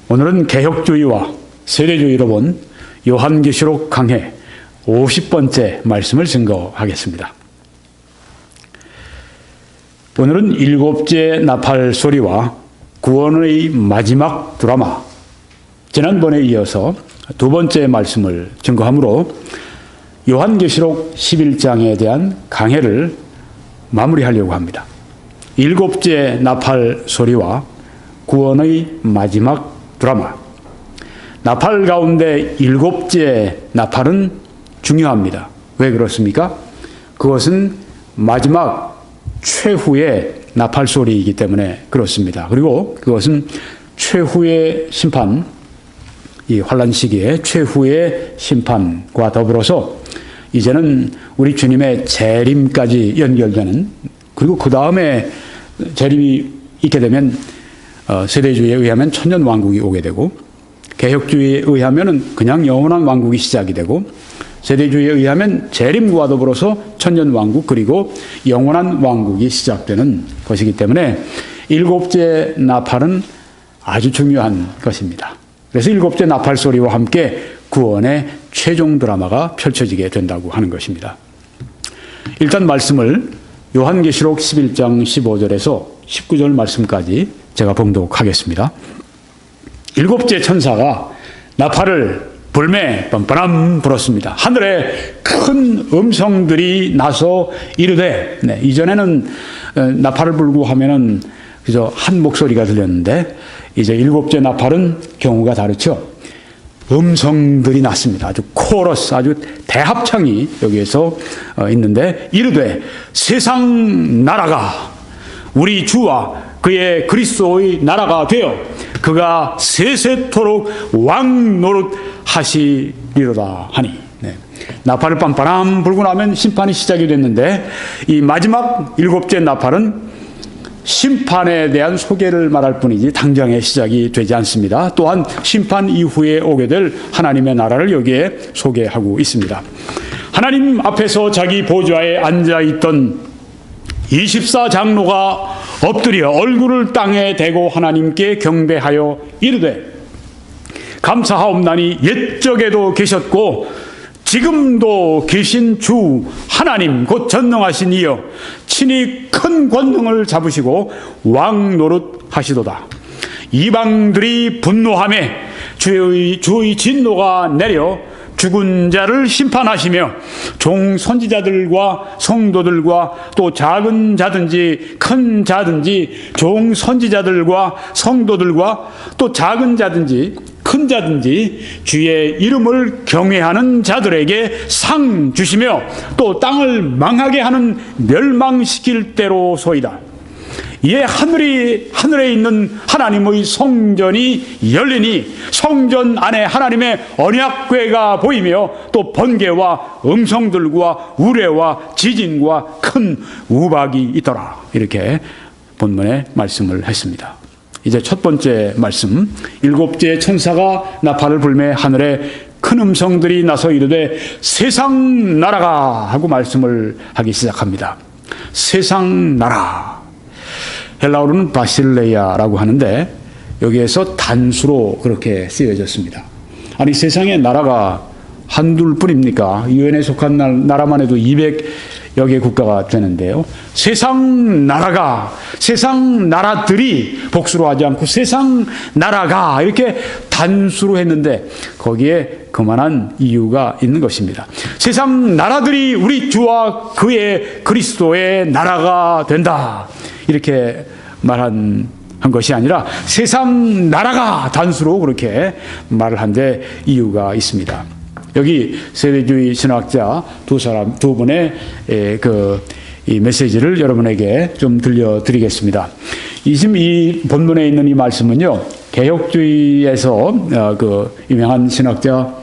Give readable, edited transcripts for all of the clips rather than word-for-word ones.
오늘은 개혁주의와 세대주의로 본 요한계시록 강해 50번째 말씀을 증거하겠습니다. 오늘은 일곱째 나팔 소리와 구원의 마지막 드라마, 지난번에 이어서 두 번째 말씀을 증거하므로 요한계시록 11장에 대한 강해를 마무리하려고 합니다. 일곱째 나팔 소리와 구원의 마지막 드라마. 나팔 가운데 일곱째 나팔은 중요합니다. 왜 그렇습니까? 그것은 마지막 최후의 나팔 소리이기 때문에 그렇습니다. 그리고 그것은 최후의 심판, 이 환란 시기의 최후의 심판과 더불어서 이제는 우리 주님의 재림까지 연결되는, 그리고 그 다음에 재림이 있게 되면 세대주의에 의하면 천년왕국이 오게 되고, 개혁주의에 의하면 그냥 영원한 왕국이 시작이 되고, 세대주의에 의하면 재림과 더불어서 천년왕국 그리고 영원한 왕국이 시작되는 것이기 때문에 일곱째 나팔은 아주 중요한 것입니다. 그래서 일곱째 나팔 소리와 함께 구원의 최종 드라마가 펼쳐지게 된다고 하는 것입니다. 일단 말씀을 요한계시록 11장 15절에서 19절 말씀까지 제가 봉독하겠습니다. 일곱째 천사가 나팔을 불매 뻔뻔함 불었습니다. 하늘에 큰 음성들이 나서 이르되, 이전에는 나팔을 불고 하면은 그저 한 목소리가 들렸는데 이제 일곱째 나팔은 경우가 다르죠. 음성들이 났습니다. 아주 코러스, 아주 대합창이 여기에서 있는데, 이르되 세상 나라가 우리 주와 그의 그리스도의 나라가 되어 그가 세세토록 왕 노릇 하시리로다 하니. 나팔을 빰빠람 불고 나면 심판이 시작이 됐는데, 이 마지막 일곱째 나팔은 심판에 대한 소개를 말할 뿐이지 당장에 시작이 되지 않습니다. 또한 심판 이후에 오게 될 하나님의 나라를 여기에 소개하고 있습니다. 하나님 앞에서 자기 보좌에 앉아있던 24장로가 엎드려 얼굴을 땅에 대고 하나님께 경배하여 이르되, 감사하옵나니 옛적에도 계셨고 지금도 계신 주 하나님 곧 전능하신 이여, 친히 큰 권능을 잡으시고 왕 노릇 하시도다. 이방들이 분노하매 주의 진노가 내려 죽은 자를 심판하시며 종 선지자들과 성도들과 또 작은 자든지 큰 자든지 종 선지자들과 성도들과 또 작은 자든지 큰 자든지 주의 이름을 경외하는 자들에게 상 주시며 또 땅을 망하게 하는 멸망시킬 대로소이다. 이에 하늘에 있는 하나님의 성전이 열리니 성전 안에 하나님의 언약궤가 보이며 또 번개와 음성들과 우레와 지진과 큰 우박이 있더라. 이렇게 본문에 말씀을 했습니다. 이제 첫 번째 말씀, 일곱째 천사가 나팔을 불매 하늘에 큰 음성들이 나서 이르되 세상 나라가 하고 말씀을 하기 시작합니다. 세상 나라, 헬라어로는 바실레야라고 하는데 여기에서 단수로 그렇게 쓰여졌습니다. 아니, 세상의 나라가 한둘 뿐입니까? 유엔에 속한 나라만 해도 200여 개 국가가 되는데요. 세상 나라가, 세상 나라들이 복수로 하지 않고 세상 나라가 이렇게 단수로 했는데 거기에 그만한 이유가 있는 것입니다. 세상 나라들이 우리 주와 그의 그리스도의 나라가 된다, 이렇게 말한 것이 아니라 세상 나라가 단수로 그렇게 말을 한데 이유가 있습니다. 여기 세대주의 신학자 두 분의 이 메시지를 여러분에게 좀 들려드리겠습니다. 이 본문에 있는 이 말씀은요, 개혁주의에서 그 유명한 신학자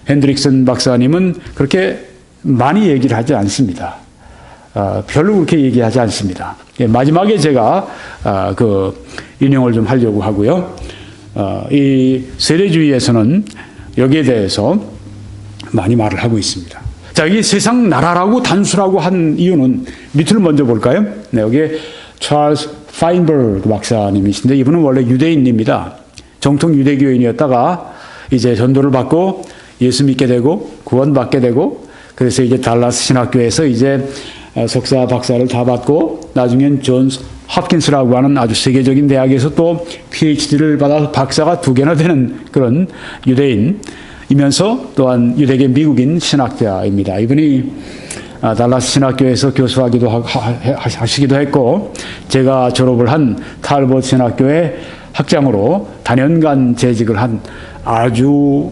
핸드릭슨 박사님은 그렇게 많이 얘기를 하지 않습니다. 별로 그렇게 얘기하지 않습니다. 마지막에 제가 인용을 좀 하려고 하고요. 이 세대주의에서는 여기에 대해서 많이 말을 하고 있습니다. 자, 여기 세상 나라라고 단수라고 한 이유는 밑을 먼저 볼까요? 여기에 찰스 파인버그 박사님이신데 이분은 원래 유대인입니다. 정통 유대교인이었다가 이제 전도를 받고 예수 믿게 되고 구원받게 되고 그래서 이제 달라스 신학교에서 이제 석사 박사를 다 받고 나중엔 존스 홉킨스라고 하는 아주 세계적인 대학에서 또 PhD를 받아서 박사가 2개나 되는 그런 유대인이면서 또한 유대계 미국인 신학자입니다. 이분이 달라스 신학교에서 교수하기도 하시기도 했고 제가 졸업을 한 탈봇 신학교의 학장으로 단연간 재직을 한 아주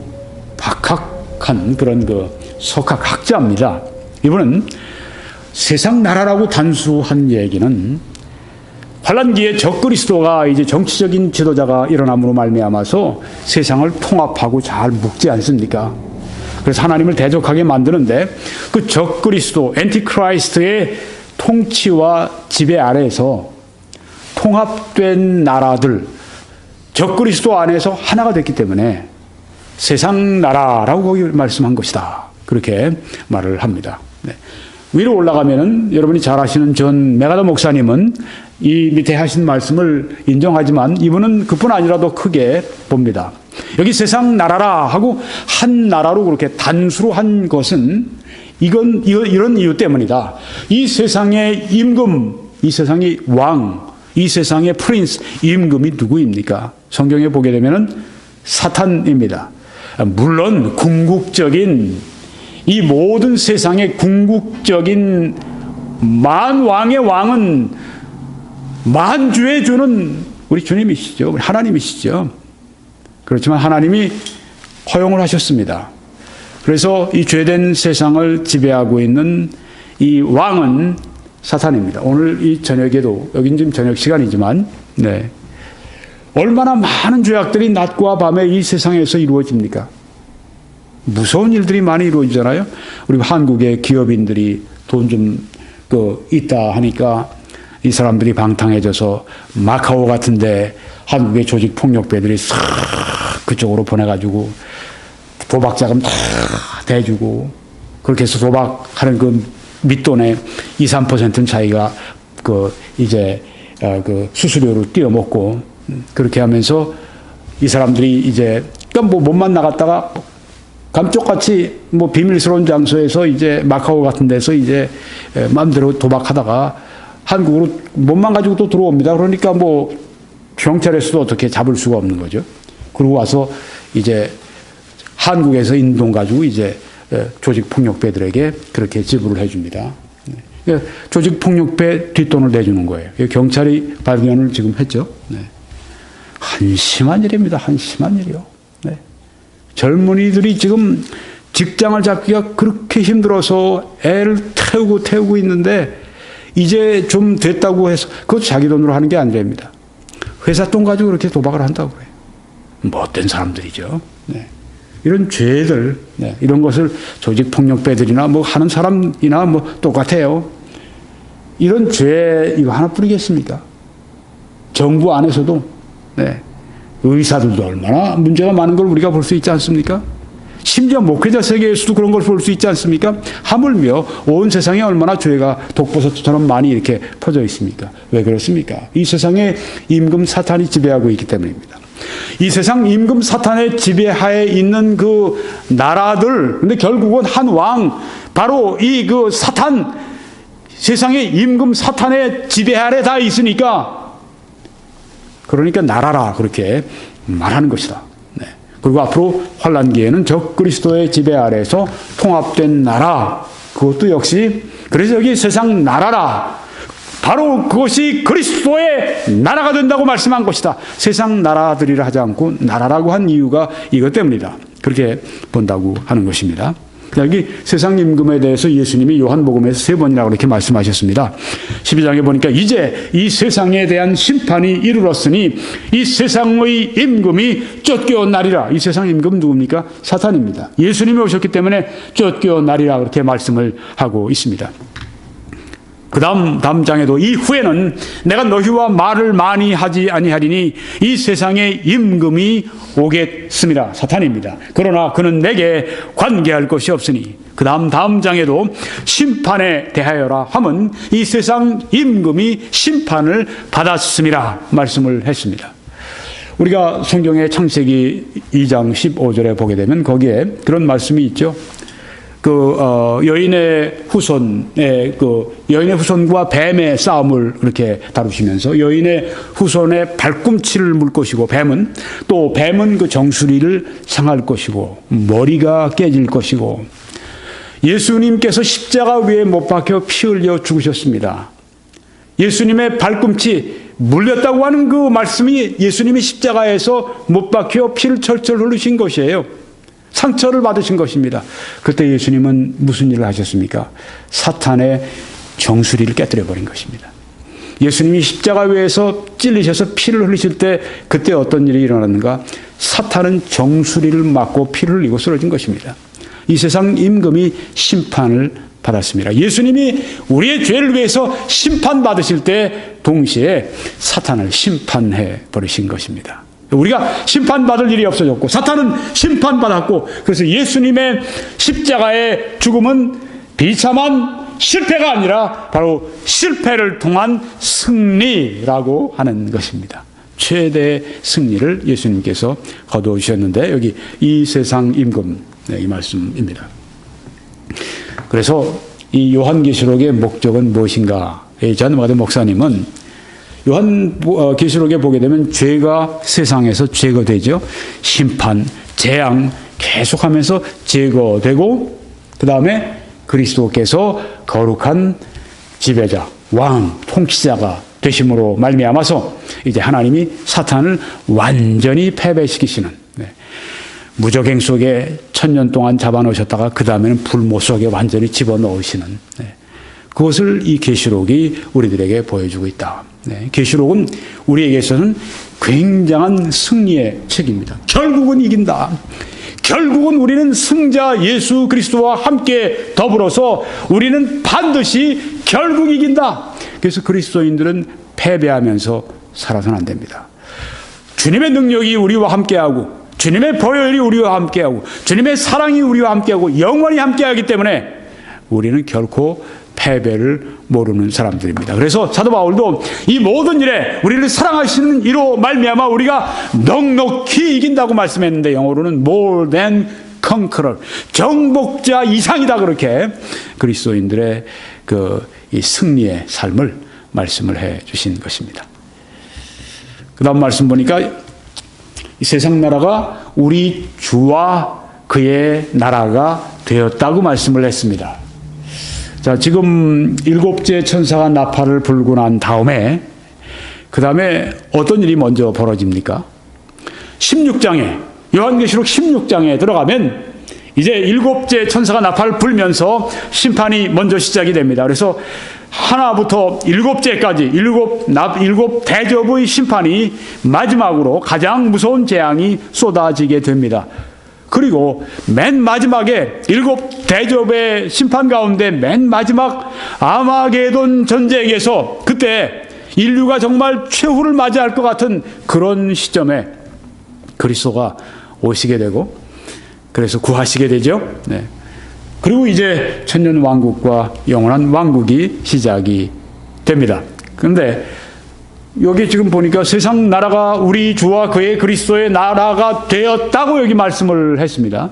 박학한 그런 그 석학 학자입니다. 이분은 세상 나라라고 단수한 얘기는 환란기에 적그리스도가 이제 정치적인 지도자가 일어남으로 말미암아서 세상을 통합하고 잘 묶지 않습니까? 그래서 하나님을 대적하게 만드는데 그 적그리스도 엔티크라이스트의 통치와 지배 아래에서 통합된 나라들 적그리스도 안에서 하나가 됐기 때문에 세상 나라라고 거기 말씀한 것이다. 그렇게 말을 합니다. 네. 위로 올라가면은 여러분이 잘 아시는 존 메가더 목사님은 이 밑에 하신 말씀을 인정하지만 이분은 그뿐 아니라도 크게 봅니다. 여기 세상 나라라 하고 한 나라로 그렇게 단수로 한 것은 이런 이유 때문이다. 이 세상의 임금, 이 세상의 왕, 이 세상의 프린스, 임금이 누구입니까? 성경에 보게 되면은 사탄입니다. 물론 궁극적인 이 모든 세상의 궁극적인 만왕의 왕은 만주의 주는 우리 주님이시죠. 우리 하나님이시죠. 그렇지만 하나님이 허용을 하셨습니다. 그래서 이 죄된 세상을 지배하고 있는 이 왕은 사탄입니다. 오늘 이 저녁에도 여긴 지금 저녁 시간이지만 네. 얼마나 많은 죄악들이 낮과 밤에 이 세상에서 이루어집니까? 무서운 일들이 많이 이루어지잖아요. 우리 한국의 기업인들이 돈 좀 있다 하니까 이 사람들이 방탕해져서 마카오 같은데 한국의 조직 폭력배들이 싹 그쪽으로 보내가지고 도박 자금 다 대주고 그렇게 해서 도박하는 그 밑돈의 2, 3%는 자기가 이제 수수료를 띄어먹고 그렇게 하면서 이 사람들이 이제 그러니까 몸만 나갔다가 감쪽같이 비밀스러운 장소에서 이제 마카오 같은 데서 이제 마음대로 도박하다가 한국으로 몸만 가지고 또 들어옵니다. 그러니까 경찰에서도 어떻게 잡을 수가 없는 거죠. 그러고 와서 이제 한국에서 인돈 가지고 이제 조직 폭력배들에게 그렇게 지불을 해줍니다. 조직 폭력배 뒷돈을 내주는 거예요. 경찰이 발견을 지금 했죠. 네. 한심한 일입니다. 한심한 일이요. 네. 젊은이들이 지금 직장을 잡기가 그렇게 힘들어서 애를 태우고 있는데 이제 좀 됐다고 해서 그것도 자기 돈으로 하는 게 아니랍니다. 회사 돈 가지고 그렇게 도박을 한다고 그래요. 못된 사람들이죠. 네. 이런 죄들, 네. 이런 것을 조직폭력배들이나 하는 사람이나 똑같아요. 이런 죄 이거 하나 뿌리겠습니까? 정부 안에서도 네. 의사들도 얼마나 문제가 많은 걸 우리가 볼 수 있지 않습니까? 심지어 목회자 세계에서도 그런 걸 볼 수 있지 않습니까? 하물며 온 세상에 얼마나 죄가 독버섯처럼 많이 이렇게 퍼져 있습니까? 왜 그렇습니까? 이 세상에 임금 사탄이 지배하고 있기 때문입니다. 이 세상 임금 사탄의 지배하에 있는 그 나라들, 근데 결국은 한 왕, 바로 이 사탄, 세상의 임금 사탄의 지배 아래 다 있으니까 그러니까 나라라 그렇게 말하는 것이다. 네. 그리고 앞으로 환란기에는 적그리스도의 지배 아래에서 통합된 나라 그것도 역시 그래서 여기 세상 나라라 바로 그것이 그리스도의 나라가 된다고 말씀한 것이다. 세상 나라들이라 하지 않고 나라라고 한 이유가 이것 때문이다. 그렇게 본다고 하는 것입니다. 여기 세상 임금에 대해서 예수님이 요한복음에서 3번이라고 그렇게 말씀하셨습니다. 12장에 보니까 이제 이 세상에 대한 심판이 이르렀으니 이 세상의 임금이 쫓겨온 날이라. 이 세상 임금 누굽니까? 사탄입니다. 예수님이 오셨기 때문에 쫓겨온 날이라 그렇게 말씀을 하고 있습니다. 그 다음 장에도 이후에는 내가 너희와 말을 많이 하지 아니하리니 이 세상의 임금이 오겠습니다. 사탄입니다. 그러나 그는 내게 관계할 것이 없으니 그 다음 장에도 심판에 대하여라 함은 이 세상 임금이 심판을 받았습니다. 말씀을 했습니다. 우리가 성경의 창세기 2장 15절에 보게 되면 거기에 그런 말씀이 있죠. 여인의 후손과 뱀의 싸움을 그렇게 다루시면서 여인의 후손의 발꿈치를 물 것이고 뱀은 그 정수리를 상할 것이고 머리가 깨질 것이고 예수님께서 십자가 위에 못 박혀 피 흘려 죽으셨습니다. 예수님의 발꿈치 물렸다고 하는 그 말씀이 예수님이 십자가에서 못 박혀 피를 철철 흘리신 것이에요. 상처를 받으신 것입니다. 그때 예수님은 무슨 일을 하셨습니까? 사탄의 정수리를 깨뜨려 버린 것입니다. 예수님이 십자가 위에서 찔리셔서 피를 흘리실 때 그때 어떤 일이 일어났는가? 사탄은 정수리를 맞고 피를 흘리고 쓰러진 것입니다. 이 세상 임금이 심판을 받았습니다. 예수님이 우리의 죄를 위해서 심판받으실 때 동시에 사탄을 심판해 버리신 것입니다. 우리가 심판받을 일이 없어졌고 사탄은 심판받았고 그래서 예수님의 십자가의 죽음은 비참한 실패가 아니라 바로 실패를 통한 승리라고 하는 것입니다. 최대의 승리를 예수님께서 거두셨는데 여기 이 세상 임금 이 말씀입니다. 그래서 이 요한계시록의 목적은 무엇인가에 전마다 목사님은 요한계시록에 보게 되면 죄가 세상에서 제거되죠. 심판, 재앙 계속하면서 제거되고 그 다음에 그리스도께서 거룩한 지배자, 왕, 통치자가 되심으로 말미암아서 이제 하나님이 사탄을 완전히 패배시키시는 무적행 속에 1000년 동안 잡아놓으셨다가 그 다음에는 불못 속에 완전히 집어넣으시는 그것을 이 계시록이 우리들에게 보여주고 있다. 계시록은 우리에게서는 굉장한 승리의 책입니다. 결국은 이긴다. 결국은 우리는 승자 예수 그리스도와 함께 더불어서 우리는 반드시 결국 이긴다. 그래서 그리스도인들은 패배하면서 살아서는 안 됩니다. 주님의 능력이 우리와 함께하고 주님의 보혈이 우리와 함께하고 주님의 사랑이 우리와 함께하고 영원히 함께하기 때문에 우리는 결코 패배를 모르는 사람들입니다. 그래서 사도 바울도 이 모든 일에 우리를 사랑하시는 이로 말미암아 우리가 넉넉히 이긴다고 말씀했는데 영어로는 more than conqueror, 정복자 이상이다 그렇게 그리스도인들의 이 승리의 삶을 말씀을 해 주신 것입니다. 그 다음 말씀 보니까 이 세상 나라가 우리 주와 그의 나라가 되었다고 말씀을 했습니다. 자, 지금 7째 천사가 나팔을 불고 난 다음에 그 다음에 어떤 일이 먼저 벌어집니까? 16장에 요한계시록 16장에 들어가면 이제 7째 천사가 나팔을 불면서 심판이 먼저 시작이 됩니다. 그래서 하나부터 7째까지 7 대접의 심판이 마지막으로 가장 무서운 재앙이 쏟아지게 됩니다. 그리고 맨 마지막에 7 대접의 심판 가운데 맨 마지막 아마게돈 전쟁에서 그때 인류가 정말 최후를 맞이할 것 같은 그런 시점에 그리스도가 오시게 되고 그래서 구하시게 되죠. 네. 그리고 이제 천년 왕국과 영원한 왕국이 시작이 됩니다. 그런데 여기 지금 보니까 세상 나라가 우리 주와 그의 그리스도의 나라가 되었다고 여기 말씀을 했습니다.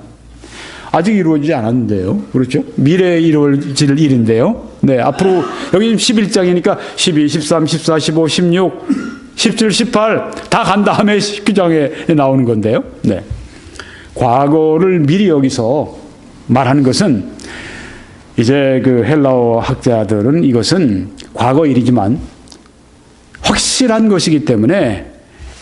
아직 이루어지지 않았는데요. 그렇죠? 미래에 이루어질 일인데요. 네, 앞으로 여기 11장이니까 12, 13, 14, 15, 16, 17, 18 다 간 다음에 19장에 나오는 건데요. 네. 과거를 미리 여기서 말하는 것은 이제 그 헬라어 학자들은 이것은 과거 일이지만 확실한 것이기 때문에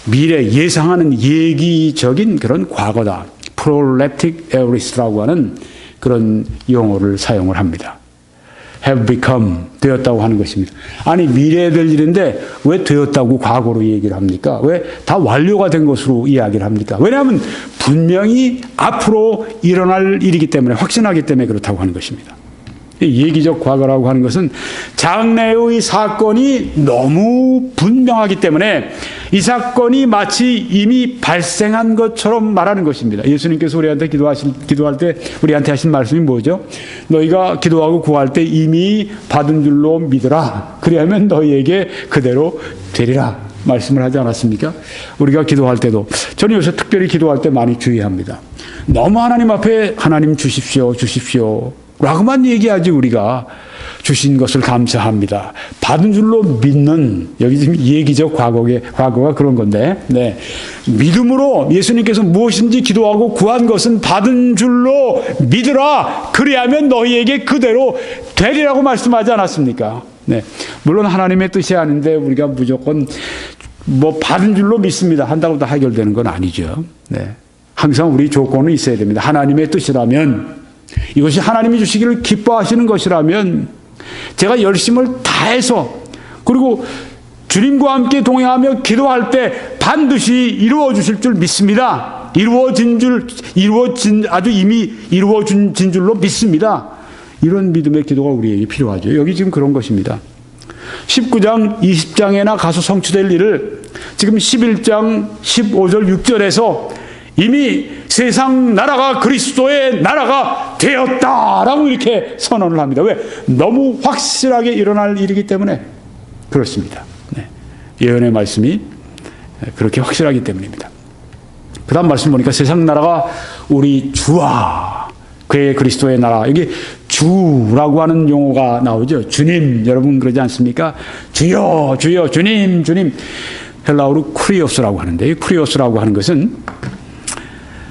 미래 예상하는 예기적인 그런 과거다. proleptic aorist라고 하는 그런 용어를 사용을 합니다. have become 되었다고 하는 것입니다. 아니 미래에 될 일인데 왜 되었다고 과거로 얘기를 합니까? 왜 다 완료가 된 것으로 이야기를 합니까? 왜냐하면 분명히 앞으로 일어날 일이기 때문에 확신하기 때문에 그렇다고 하는 것입니다. 예기적 과거라고 하는 것은 장래의 사건이 너무 분명하기 때문에 이 사건이 마치 이미 발생한 것처럼 말하는 것입니다. 예수님께서 우리한테 기도할 때 우리한테 하신 말씀이 뭐죠? 너희가 기도하고 구할 때 이미 받은 줄로 믿으라. 그리하면 너희에게 그대로 되리라. 말씀을 하지 않았습니까? 우리가 기도할 때도 저는 요새 특별히 기도할 때 많이 주의합니다. 너무 하나님 앞에 하나님 주십시오, 주십시오 라고만 얘기하지 우리가 주신 것을 감사합니다. 받은 줄로 믿는, 여기 지금 얘기죠. 과거가 그런 건데, 네. 믿음으로 예수님께서 무엇인지 기도하고 구한 것은 받은 줄로 믿으라. 그리하면 너희에게 그대로 되리라고 말씀하지 않았습니까? 네. 물론 하나님의 뜻이 아닌데 우리가 무조건 뭐 받은 줄로 믿습니다 한다고 다 해결되는 건 아니죠. 네. 항상 우리 조건은 있어야 됩니다. 하나님의 뜻이라면, 이것이 하나님이 주시기를 기뻐하시는 것이라면 제가 열심을 다해서 그리고 주님과 함께 동행하며 기도할 때 반드시 이루어 주실 줄 믿습니다. 아주 이미 이루어진 줄로 믿습니다. 이런 믿음의 기도가 우리에게 필요하죠. 여기 지금 그런 것입니다. 19장, 20장에나 가서 성취될 일을 지금 11장 15절 6절에서 이미 세상 나라가 그리스도의 나라가 되었다라고 이렇게 선언을 합니다. 왜? 너무 확실하게 일어날 일이기 때문에 그렇습니다. 네. 예언의 말씀이 그렇게 확실하기 때문입니다. 그 다음 말씀 보니까 세상 나라가 우리 주와 그의 그리스도의 나라. 여기 주라고 하는 용어가 나오죠. 주님, 여러분 그러지 않습니까? 주여, 주여, 주님, 주님. 헬라어로 쿠리오스라고 하는데, 이 쿠리오스라고 하는 것은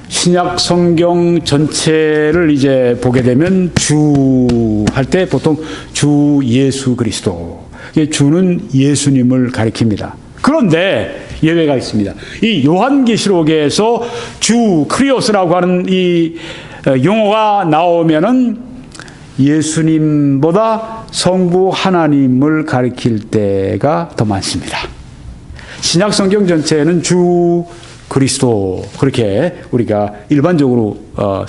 신약 성경 전체를 이제 보게 되면 주 할 때 보통 주 예수 그리스도. 주는 예수님을 가리킵니다. 그런데 예외가 있습니다. 이 요한계시록에서 주 크리오스라고 하는 이 용어가 나오면은 예수님보다 성부 하나님을 가리킬 때가 더 많습니다. 신약 성경 전체에는 주 그리스도 그렇게 우리가 일반적으로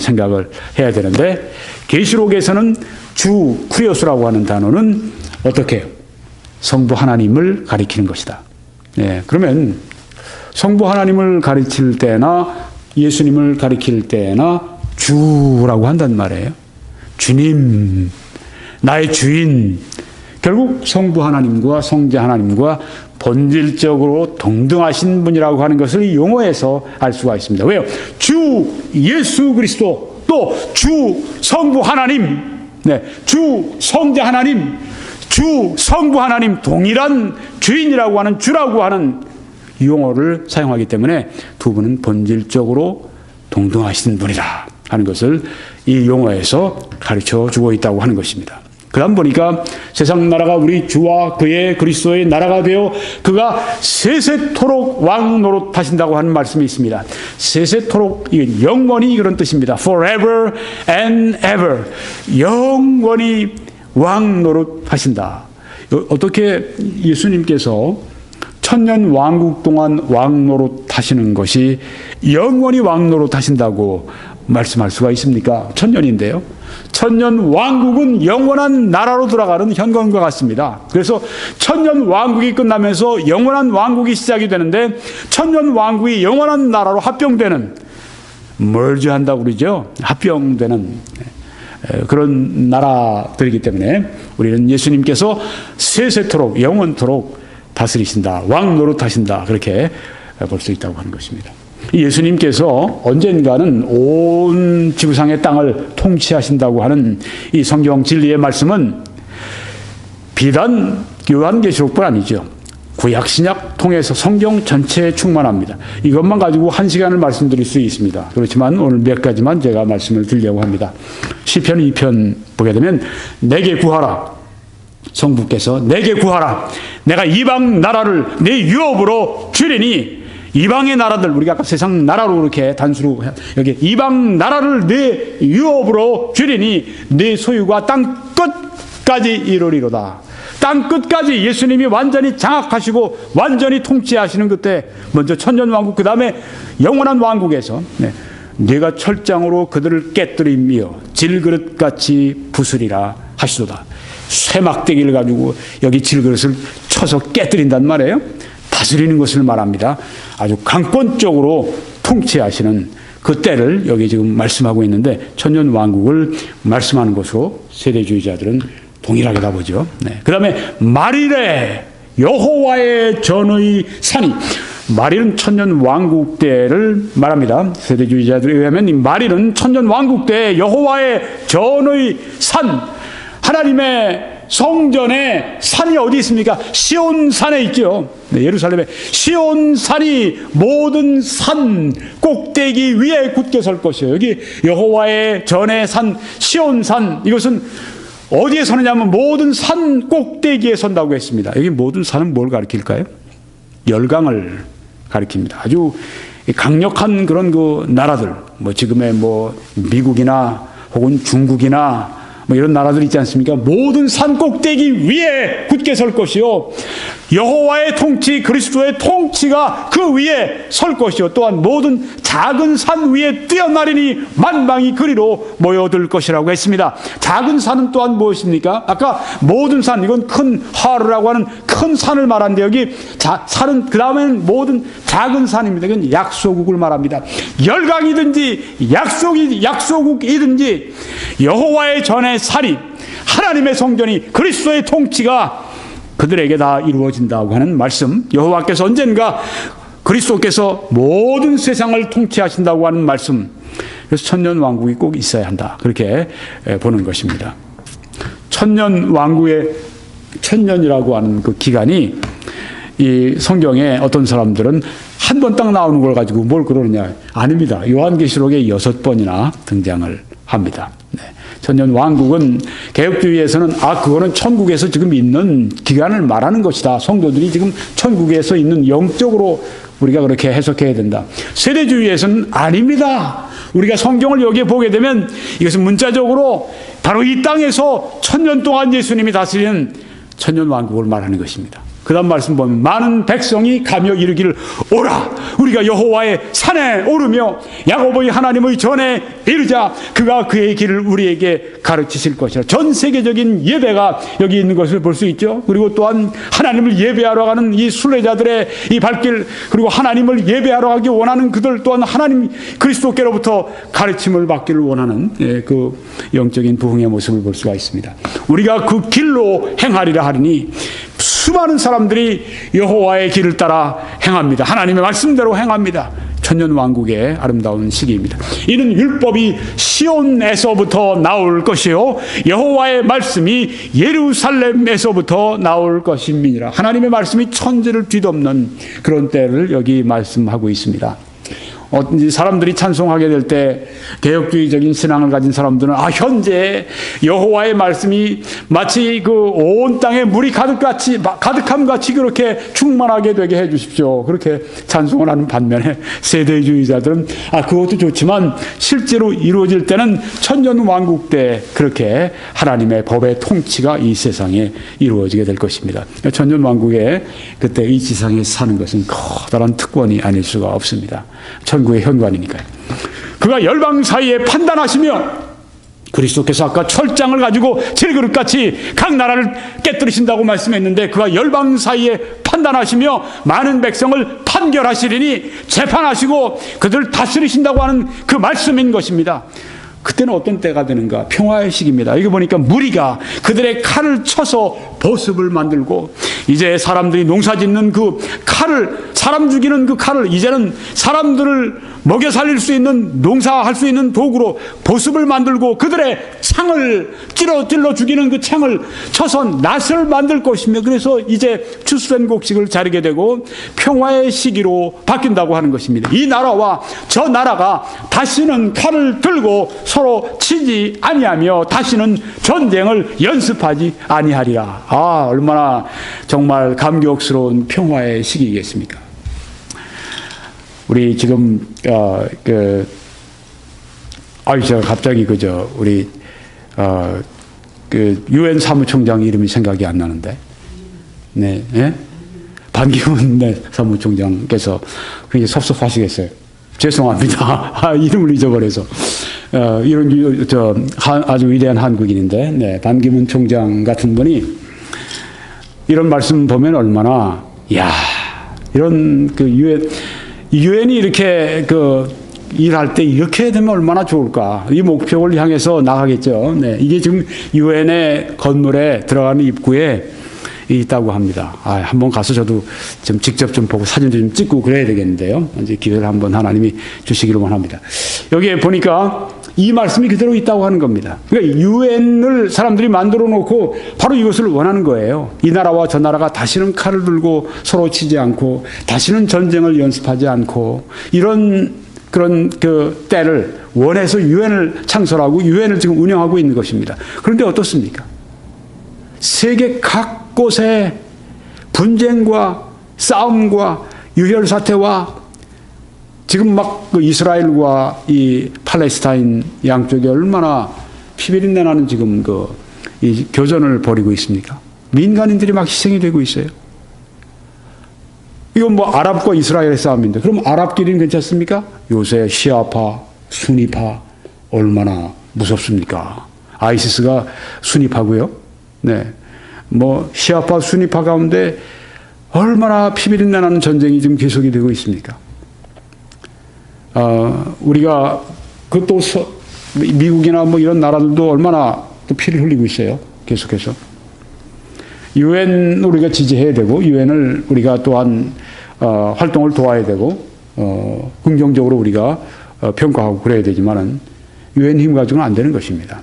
생각을 해야 되는데 계시록에서는 주 크리오스라고 하는 단어는 어떻게 해요? 성부 하나님을 가리키는 것이다. 네, 그러면 성부 하나님을 가리킬 때나 예수님을 가리킬 때나 주라고 한단 말이에요. 주님, 나의 주인. 결국 성부 하나님과 성자 하나님과 본질적으로 동등하신 분이라고 하는 것을 이 용어에서 알 수가 있습니다. 왜요? 주 예수 그리스도, 또 주 성부 하나님, 네, 주 성자 하나님, 주 성부 하나님 동일한 주인이라고 하는 주라고 하는 용어를 사용하기 때문에 두 분은 본질적으로 동등하신 분이다 하는 것을 이 용어에서 가르쳐 주고 있다고 하는 것입니다. 그 다음 보니까 세상 나라가 우리 주와 그의 그리스도의 나라가 되어 그가 세세토록 왕 노릇하신다고 하는 말씀이 있습니다. 세세토록, 이건 영원히 그런 뜻입니다. Forever and ever. 영원히 왕 노릇하신다. 어떻게 예수님께서 천년 왕국 동안 왕 노릇하시는 것이 영원히 왕 노릇하신다고 말씀할 수가 있습니까? 천년인데요. 천년 왕국은 영원한 나라로 들어가는 현관과 같습니다. 그래서 천년 왕국이 끝나면서 영원한 왕국이 시작이 되는데 천년 왕국이 영원한 나라로 합병되는, 멀지한다고 그러죠. 합병되는 그런 나라들이기 때문에 우리는 예수님께서 세세토록 영원토록 다스리신다, 왕 노릇하신다, 그렇게 볼 수 있다고 하는 것입니다. 예수님께서 언젠가는 온 지구상의 땅을 통치하신다고 하는 이 성경 진리의 말씀은 비단 요한계시록뿐 아니죠. 구약 신약 통해서 성경 전체에 충만합니다. 이것만 가지고 한 시간을 말씀드릴 수 있습니다. 그렇지만 오늘 몇 가지만 제가 말씀을 드리려고 합니다. 시편 2편 보게 되면 내게 구하라. 성부께서 내게 구하라. 내가 이방 나라를 내 유업으로 주리니. 이방의 나라들, 우리가 아까 세상 나라로 이렇게 단수로 여기 이방 나라를 내 유업으로 주리니 내 소유가 땅 끝까지 이르리로다. 땅 끝까지 예수님이 완전히 장악하시고 완전히 통치하시는 그때 먼저 천년왕국, 그 다음에 영원한 왕국에서 내가 철장으로 그들을 깨뜨리며 질그릇같이 부수리라 하시도다. 쇠막대기를 가지고 여기 질그릇을 쳐서 깨뜨린단 말이에요. 다스리는 것을 말합니다. 아주 강권적으로 통치하시는 그 때를 여기 지금 말씀하고 있는데 천년 왕국을 말씀하는 것으로 세대주의자들은 동일하게 다 보죠. 그 다음에 말이래. 여호와의 전의 산이. 마릴은 천년 왕국 때를 말합니다. 세대주의자들에 의하면 이 마릴은 천년 왕국 때 여호와의 전의 산, 하나님의 성전의 산이 어디 있습니까? 시온산에 있죠. 네, 예루살렘에 시온산이 모든 산 꼭대기 위에 굳게 설 것이에요. 여기 여호와의 전의 산 시온산, 이것은 어디에 서느냐면 모든 산 꼭대기에 선다고 했습니다. 여기 모든 산은 뭘 가리킬까요? 열강을 가리킵니다. 아주 강력한 그런 그 나라들, 뭐 지금의 뭐 미국이나 혹은 중국이나 뭐 이런 나라들 있지 않습니까? 모든 산 꼭대기 위에 굳게 설 것이요, 여호와의 통치, 그리스도의 통치가 그 위에 설 것이요, 또한 모든 작은 산 위에 뛰어나리니 만방이 그리로 모여들 것이라고 했습니다. 작은 산은 또한 무엇입니까? 아까 모든 산, 이건 큰 하르라고 하는 큰 산을 말하는데, 여기 산은 그 다음에는 모든 작은 산입니다. 이건 약소국을 말합니다. 열강이든지 약소국이든지 여호와의 전에 살이, 하나님의 성전이, 그리스도의 통치가 그들에게 다 이루어진다고 하는 말씀, 여호와께서 언젠가 그리스도께서 모든 세상을 통치하신다고 하는 말씀, 그래서 천년 왕국이 꼭 있어야 한다, 그렇게 보는 것입니다. 천년 왕국의 천년이라고 하는 그 기간이, 이 성경에 어떤 사람들은 한 번 딱 나오는 걸 가지고 뭘 그러느냐, 아닙니다. 요한계시록에 6번이나 등장을 합니다. 네. 천년 왕국은 개혁주의에서는 그거는 천국에서 지금 있는 기간을 말하는 것이다. 성도들이 지금 천국에서 있는, 영적으로 우리가 그렇게 해석해야 된다. 세대주의에서는 아닙니다. 우리가 성경을 여기에 보게 되면 이것은 문자적으로 바로 이 땅에서 천년 동안 예수님이 다스리는 천년 왕국을 말하는 것입니다. 그 다음 말씀 보면 많은 백성이 가며 이르기를 오라, 우리가 여호와의 산에 오르며 야고보의 하나님의 전에 이르자, 그가 그의 길을 우리에게 가르치실 것이라. 전 세계적인 예배가 여기 있는 것을 볼 수 있죠. 그리고 또한 하나님을 예배하러 가는 이 순례자들의 이 발길, 그리고 하나님을 예배하러 가기 원하는 그들, 또한 하나님 그리스도께로부터 가르침을 받기를 원하는 그 영적인 부흥의 모습을 볼 수가 있습니다. 우리가 그 길로 행하리라 하리니, 수많은 사람들이 여호와의 길을 따라 행합니다. 하나님의 말씀대로 행합니다. 천년 왕국의 아름다운 시기입니다. 이는 율법이 시온에서부터 나올 것이요, 여호와의 말씀이 예루살렘에서부터 나올 것임이니라. 하나님의 말씀이 천지를 뒤덮는 그런 때를 여기 말씀하고 있습니다. 사람들이 찬송하게 될 때 개혁주의적인 신앙을 가진 사람들은 현재 여호와의 말씀이 마치 그 온 땅에 물이 가득함 같이 그렇게 충만하게 되게 해 주십시오, 그렇게 찬송을 하는 반면에, 세대주의자들은 그것도 좋지만 실제로 이루어질 때는 천년 왕국 때 그렇게 하나님의 법의 통치가 이 세상에 이루어지게 될 것입니다. 천년 왕국에 그때 이 지상에 사는 것은 커다란 특권이 아닐 수가 없습니다. 천국의 현관이니까요. 그가 열방 사이에 판단하시며, 그리스도께서 아까 철장을 가지고 질그릇같이 각 나라를 깨뜨리신다고 말씀했는데, 그가 열방 사이에 판단하시며 많은 백성을 판결하시리니, 재판하시고 그들을 다스리신다고 하는 그 말씀인 것입니다. 그때는 어떤 때가 되는가? 평화의 시기입니다. 여기 보니까 무리가 그들의 칼을 쳐서 보습을 만들고, 이제 사람들이 농사짓는 그 칼을, 사람 죽이는 그 칼을 이제는 사람들을 먹여 살릴 수 있는, 농사할 수 있는 도구로 보습을 만들고, 그들의 창을 찔러 죽이는 그 창을 쳐서 낫을 만들 것이며, 그래서 이제 추수된 곡식을 자르게 되고 평화의 시기로 바뀐다고 하는 것입니다. 이 나라와 저 나라가 다시는 칼을 들고 서로 치지 아니하며 다시는 전쟁을 연습하지 아니하리라. 얼마나 정말 감격스러운 평화의 시기겠습니까? 우리 지금 제가 갑자기 우리 유엔 사무총장 이름이 생각이 안 나는데, 네, 예? 반기문 사무총장께서 굉장히 섭섭하시겠어요. 죄송합니다. 이름을 잊어버려서. 이런 아주 위대한 한국인인데, 네, 반기문 총장 같은 분이 이런 말씀 보면 얼마나, 이런 유엔이 이렇게 일할 때 이렇게 되면 얼마나 좋을까. 이 목표를 향해서 나가겠죠. 네, 이게 지금 유엔의 건물에 들어가는 입구에 있다고 합니다. 한번 가서 저도 좀 직접 좀 보고 사진도 좀 찍고 그래야 되겠는데요. 이제 기회를 한번 하나님이 주시기를 원합니다. 여기에 보니까 이 말씀이 그대로 있다고 하는 겁니다. 그러니까 유엔을 사람들이 만들어 놓고 바로 이것을 원하는 거예요. 이 나라와 저 나라가 다시는 칼을 들고 서로 치지 않고 다시는 전쟁을 연습하지 않고 이런 그런 그 때를 원해서 유엔을 창설하고 유엔을 지금 운영하고 있는 것입니다. 그런데 어떻습니까? 세계 각 곳에 분쟁과 싸움과 유혈 사태와 지금 막 그 이스라엘과 이 팔레스타인 양쪽에 얼마나 피비린내 나는 지금 이 교전을 벌이고 있습니까? 민간인들이 막 희생이 되고 있어요. 이건 뭐 아랍과 이스라엘의 싸움인데 그럼 아랍끼리는 괜찮습니까? 요새 시아파, 수니파 얼마나 무섭습니까? 아이시스가 수니파고요. 네, 뭐 시아파, 수니파 가운데 얼마나 피비린내 나는 전쟁이 지금 계속이 되고 있습니까? 우리가 그것도 미국이나 뭐 이런 나라들도 얼마나 또 피를 흘리고 있어요. 계속해서. 유엔 우리가 지지해야 되고 유엔을 우리가 또한 활동을 도와야 되고 긍정적으로 우리가 평가하고 그래야 되지만은 유엔 힘 가지고는 안 되는 것입니다.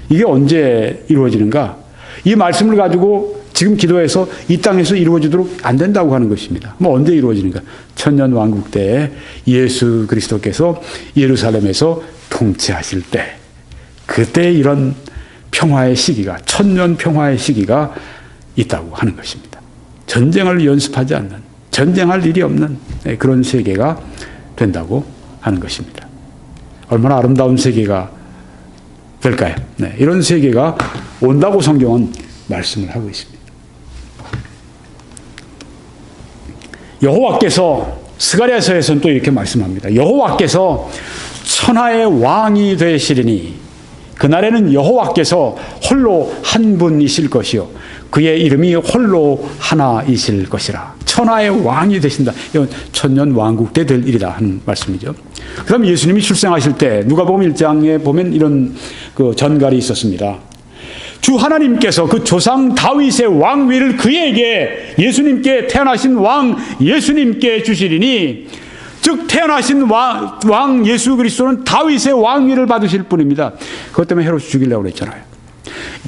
이게 언제 이루어지는가? 이 말씀을 가지고 지금 기도해서 이 땅에서 이루어지도록 안 된다고 하는 것입니다. 뭐 언제 이루어지는가? 천년 왕국 때에 예수 그리스도께서 예루살렘에서 통치하실 때 그때 이런 평화의 시기가 천년 평화의 시기가 있다고 하는 것입니다. 전쟁을 연습하지 않는 전쟁할 일이 없는 그런 세계가 된다고 하는 것입니다. 얼마나 아름다운 세계가 될까요? 네, 이런 세계가 온다고 성경은 말씀을 하고 있습니다. 여호와께서 스가랴서에서는 또 이렇게 말씀합니다. 여호와께서 천하의 왕이 되시리니 그날에는 여호와께서 홀로 한 분이실 것이요 그의 이름이 홀로 하나이실 것이라. 천하의 왕이 되신다. 이건 천년 왕국 때 될 일이다 하는 말씀이죠. 그다음 예수님이 출생하실 때 누가복음 1장에 보면 이런 그 전갈이 있었습니다. 주 하나님께서 그 조상 다윗의 왕위를 그에게 예수님께 태어나신 왕 예수님께 주시리니 즉 태어나신 왕 예수 그리스도는 다윗의 왕위를 받으실 분입니다. 그것 때문에 헤롯이 죽이려고 그랬잖아요.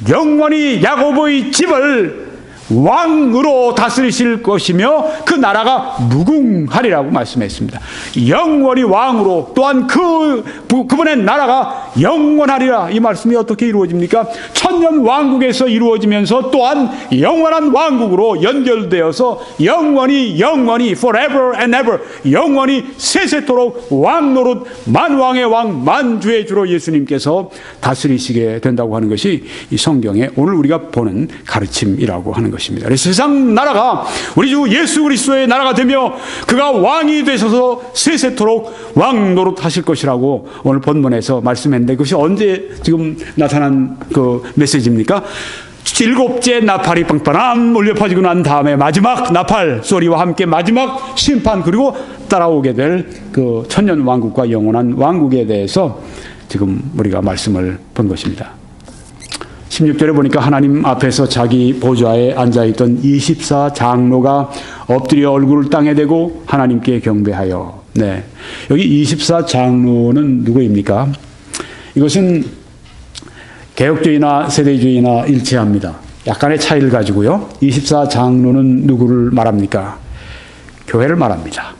영원히 야고보의 집을 왕으로 다스리실 것이며 그 나라가 무궁하리라고 말씀했습니다. 영원히 왕으로 또한 그분의 나라가 영원하리라. 이 말씀이 어떻게 이루어집니까? 천년 왕국에서 이루어지면서 또한 영원한 왕국으로 연결되어서 영원히 forever and ever 영원히 세세토록 왕노릇 만왕의 왕 만주의 주로 예수님께서 다스리시게 된다고 하는 것이 이 성경에 오늘 우리가 보는 가르침이라고 하는 것입니다. 그래서 세상 나라가 우리 주 예수 그리스도의 나라가 되며 그가 왕이 되셔서 세세토록 왕 노릇하실 것이라고 오늘 본문에서 말씀했는데 그것이 언제 지금 나타난 그 메시지입니까? 7째 나팔이 빵빵함 울려 퍼지고 난 다음에 마지막 나팔 소리와 함께 마지막 심판 그리고 따라오게 될 그 천년 왕국과 영원한 왕국에 대해서 지금 우리가 말씀을 본 것입니다. 16절에 보니까 하나님 앞에서 자기 보좌에 앉아있던 24장로가 엎드려 얼굴을 땅에 대고 하나님께 경배하여. 네, 여기 24장로는 누구입니까? 이것은 개혁주의나 세대주의나 일치합니다. 약간의 차이를 가지고요. 24장로는 누구를 말합니까? 교회를 말합니다.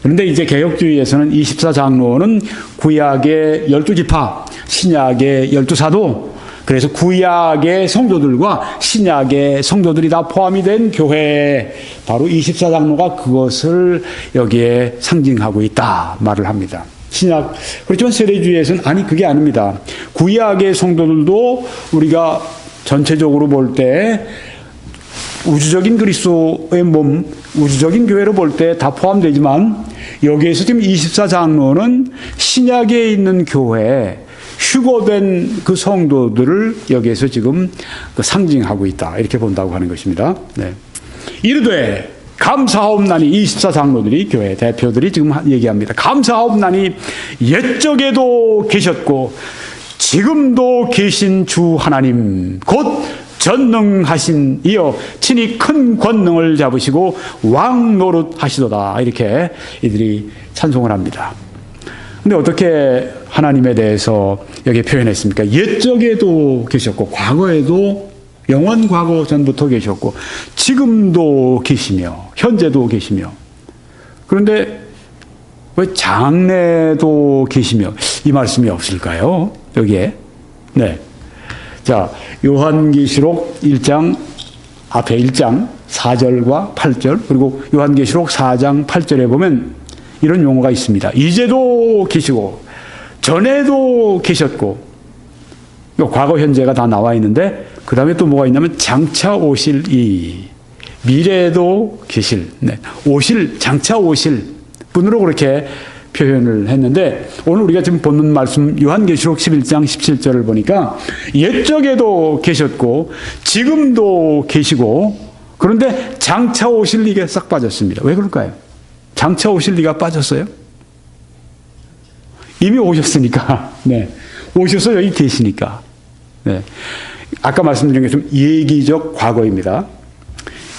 그런데 이제 개혁주의에서는 24장로는 구약의 12지파, 신약의 12사도, 그래서 구약의 성도들과 신약의 성도들이 다 포함이 된 교회, 바로 24장로가 그것을 여기에 상징하고 있다 말을 합니다. 신약, 그렇지만 세대주의에서는 아니 그게 아닙니다. 구약의 성도들도 우리가 전체적으로 볼 때 우주적인 그리스도의 몸, 우주적인 교회로 볼 때 다 포함되지만 여기에서 지금 24장로는 신약에 있는 교회, 휴거된 그 성도들을 여기에서 지금 상징하고 있다. 이렇게 본다고 하는 것입니다. 네. 이르되 감사하옵나니 24장로들이 교회 대표들이 지금 얘기합니다. 감사하옵나니 옛적에도 계셨고 지금도 계신 주 하나님 곧 전능하신 이여 친히 큰 권능을 잡으시고 왕 노릇하시도다. 이렇게 이들이 찬송을 합니다. 근데 어떻게 하나님에 대해서 여기 표현했습니까? 옛적에도 계셨고 과거에도 영원 과거 전부터 계셨고 지금도 계시며 현재도 계시며 그런데 왜 장래도 계시며 이 말씀이 없을까요? 여기에. 네. 자, 요한계시록 1장 앞에 1장 4절과 8절 그리고 요한계시록 4장 8절에 보면 이런 용어가 있습니다. 이제도 계시고 전에도 계셨고 과거 현재가 다 나와 있는데 그 다음에 또 뭐가 있냐면 장차 오실 이 미래도 계실 오실 장차 오실 분으로 그렇게 표현을 했는데 오늘 우리가 지금 보는 말씀 요한계시록 11장 17절을 보니까 옛적에도 계셨고 지금도 계시고 그런데 장차 오실 리가 싹 빠졌습니다. 왜 그럴까요? 장차 오실 리가 빠졌어요? 이미 오셨으니까. 네. 오셔서 여기 계시니까. 네. 아까 말씀드린 것처럼 예기적 과거입니다.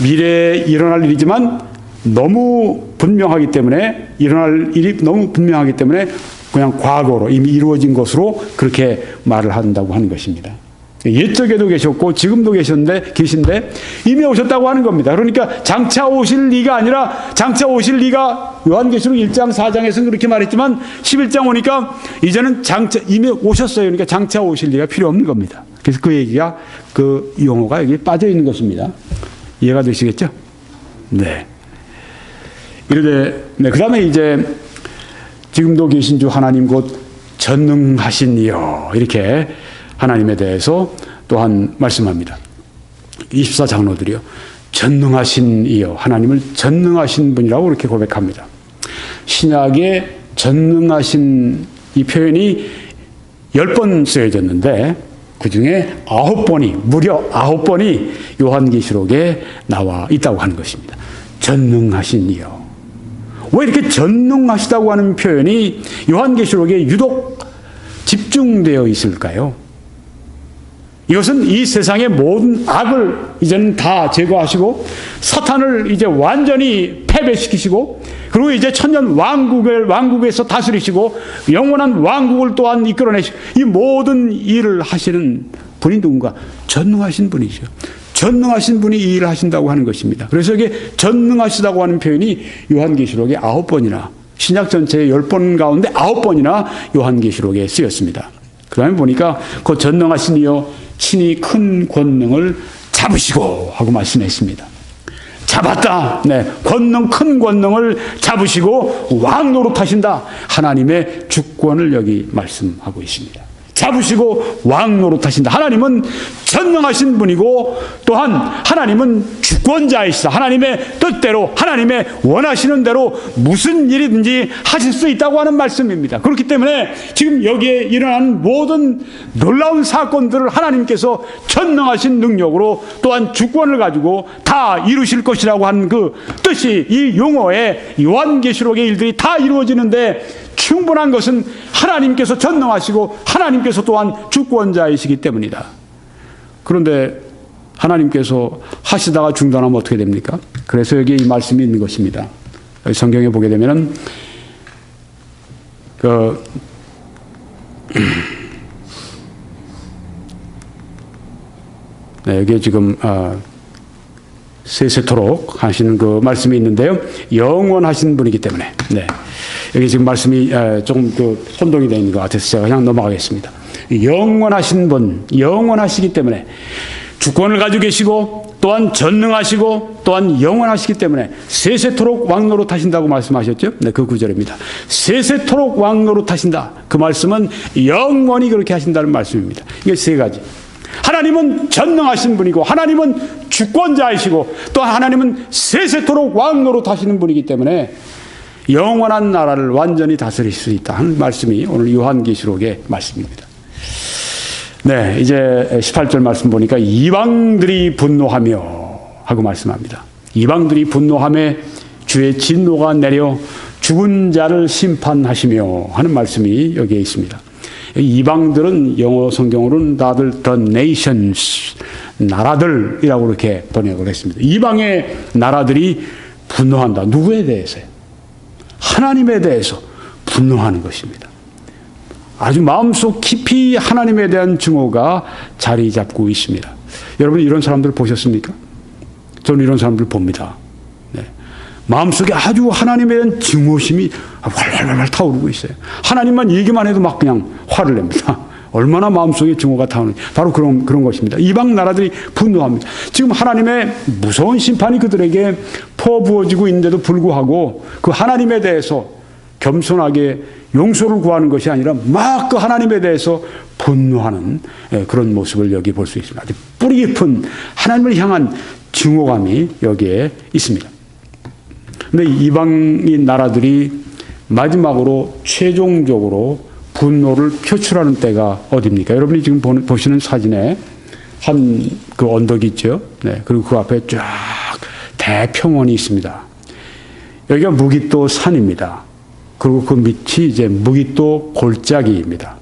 미래에 일어날 일이지만 너무 분명하기 때문에 일어날 일이 너무 분명하기 때문에 그냥 과거로 이미 이루어진 것으로 그렇게 말을 한다고 하는 것입니다. 옛적에도 계셨고 지금도 계신데 이미 오셨다고 하는 겁니다. 그러니까 장차 오실 리가 아니라 장차 오실 리가 요한계시록 1장 4장에서는 그렇게 말했지만 11장 오니까 이제는 장차 이미 오셨어요. 그러니까 장차 오실 리가 필요 없는 겁니다. 그래서 그 얘기가 그 용어가 여기 빠져 있는 것입니다. 이해가 되시겠죠? 네. 이르되 그 다음에 이제 지금도 계신 주 하나님 곧 전능하신 이여 이렇게 하나님에 대해서 또한 말씀합니다. 24장로들이요. 전능하신 이여 하나님을 전능하신 분이라고 그렇게 고백합니다. 신약에 전능하신 이 표현이 10번 쓰여졌는데 그 중에 9번이 무려 9번이 요한계시록에 나와 있다고 하는 것입니다. 전능하신 이여. 왜 이렇게 전능하시다고 하는 표현이 요한계시록에 유독 집중되어 있을까요? 이것은 이 세상의 모든 악을 이제는 다 제거하시고 사탄을 이제 완전히 패배시키시고 그리고 이제 천년 왕국에서 다스리시고 영원한 왕국을 또한 이끌어내시고 이 모든 일을 하시는 분이 누군가? 전능하신 분이죠. 전능하신 분이 이 일을 하신다고 하는 것입니다. 그래서 이게 전능하시다고 하는 표현이 요한계시록에 9번이나 신약 전체의 10번 가운데 9번이나 요한계시록에 쓰였습니다. 그 다음에 보니까 그 전능하신 이여 친히 큰 권능을 잡으시고 하고 말씀했습니다. 잡았다. 네, 큰 권능을 잡으시고 왕 노릇하신다. 하나님의 주권을 여기 말씀하고 있습니다. 잡으시고 왕 노릇하신다. 하나님은 전능하신 분이고 또한 하나님은 주권자이시다. 하나님의 뜻대로 하나님의 원하시는 대로 무슨 일이든지 하실 수 있다고 하는 말씀입니다. 그렇기 때문에 지금 여기에 일어나는 모든 놀라운 사건들을 하나님께서 전능하신 능력으로 또한 주권을 가지고 다 이루실 것이라고 하는 그 뜻이 이 용어에 요한계시록의 일들이 다 이루어지는데 충분한 것은 하나님께서 전능하시고 하나님께서 또한 주권자이시기 때문이다. 그런데 하나님께서 하시다가 중단하면 어떻게 됩니까? 그래서 여기 이 말씀이 있는 것입니다. 성경에 보게 되면은 여기에 지금 세세토록 하시는 그 말씀이 있는데요. 영원하신 분이기 때문에 여기 지금 말씀이 조금 혼동이 되어 있는 것 같아서 제가 그냥 넘어가겠습니다. 영원하신 분, 영원하시기 때문에 주권을 가지고 계시고 또한 전능하시고 또한 영원하시기 때문에 세세토록 왕노릇 하신다고 말씀하셨죠? 네, 그 구절입니다. 세세토록 왕노릇 하신다. 그 말씀은 영원히 그렇게 하신다는 말씀입니다. 이게 세 가지. 하나님은 전능하신 분이고 하나님은 주권자이시고 또 하나님은 세세토록 왕노릇 하시는 분이기 때문에 영원한 나라를 완전히 다스릴 수 있다 하는 말씀이 오늘 요한계시록의 말씀입니다. 네, 이제 18절 말씀 보니까 이방들이 분노하며 하고 말씀합니다. 이방들이 분노하며 주의 진노가 내려 죽은 자를 심판하시며 하는 말씀이 여기에 있습니다. 이방들은 영어 성경으로는 다들 the nations, 나라들이라고 이렇게 번역을 했습니다. 이방의 나라들이 분노한다. 누구에 대해서요? 하나님에 대해서 분노하는 것입니다. 아주 마음속 깊이 하나님에 대한 증오가 자리 잡고 있습니다. 여러분 이런 사람들 보셨습니까? 저는 이런 사람들 봅니다. 네. 마음속에 아주 하나님에 대한 증오심이 활활활 타오르고 있어요. 하나님만 얘기만 해도 막 그냥 화를 냅니다. 얼마나 마음속에 증오가 타오르는지 바로 그런 것입니다. 이방 나라들이 분노합니다. 지금 하나님의 무서운 심판이 그들에게 퍼부어지고 있는데도 불구하고 그 하나님에 대해서 겸손하게 용서를 구하는 것이 아니라 막 그 하나님에 대해서 분노하는 그런 모습을 여기 볼 수 있습니다. 아주 뿌리 깊은 하나님을 향한 증오감이 여기에 있습니다. 그런데 이방인 나라들이 마지막으로 최종적으로 분노를 표출하는 때가 어디입니까? 여러분이 지금 보시는 사진에 한 그 언덕이 있죠. 네, 그리고 그 앞에 쫙 대평원이 있습니다. 여기가 무기또 산입니다. 그리고 그 밑이 이제 무기또 골짜기입니다.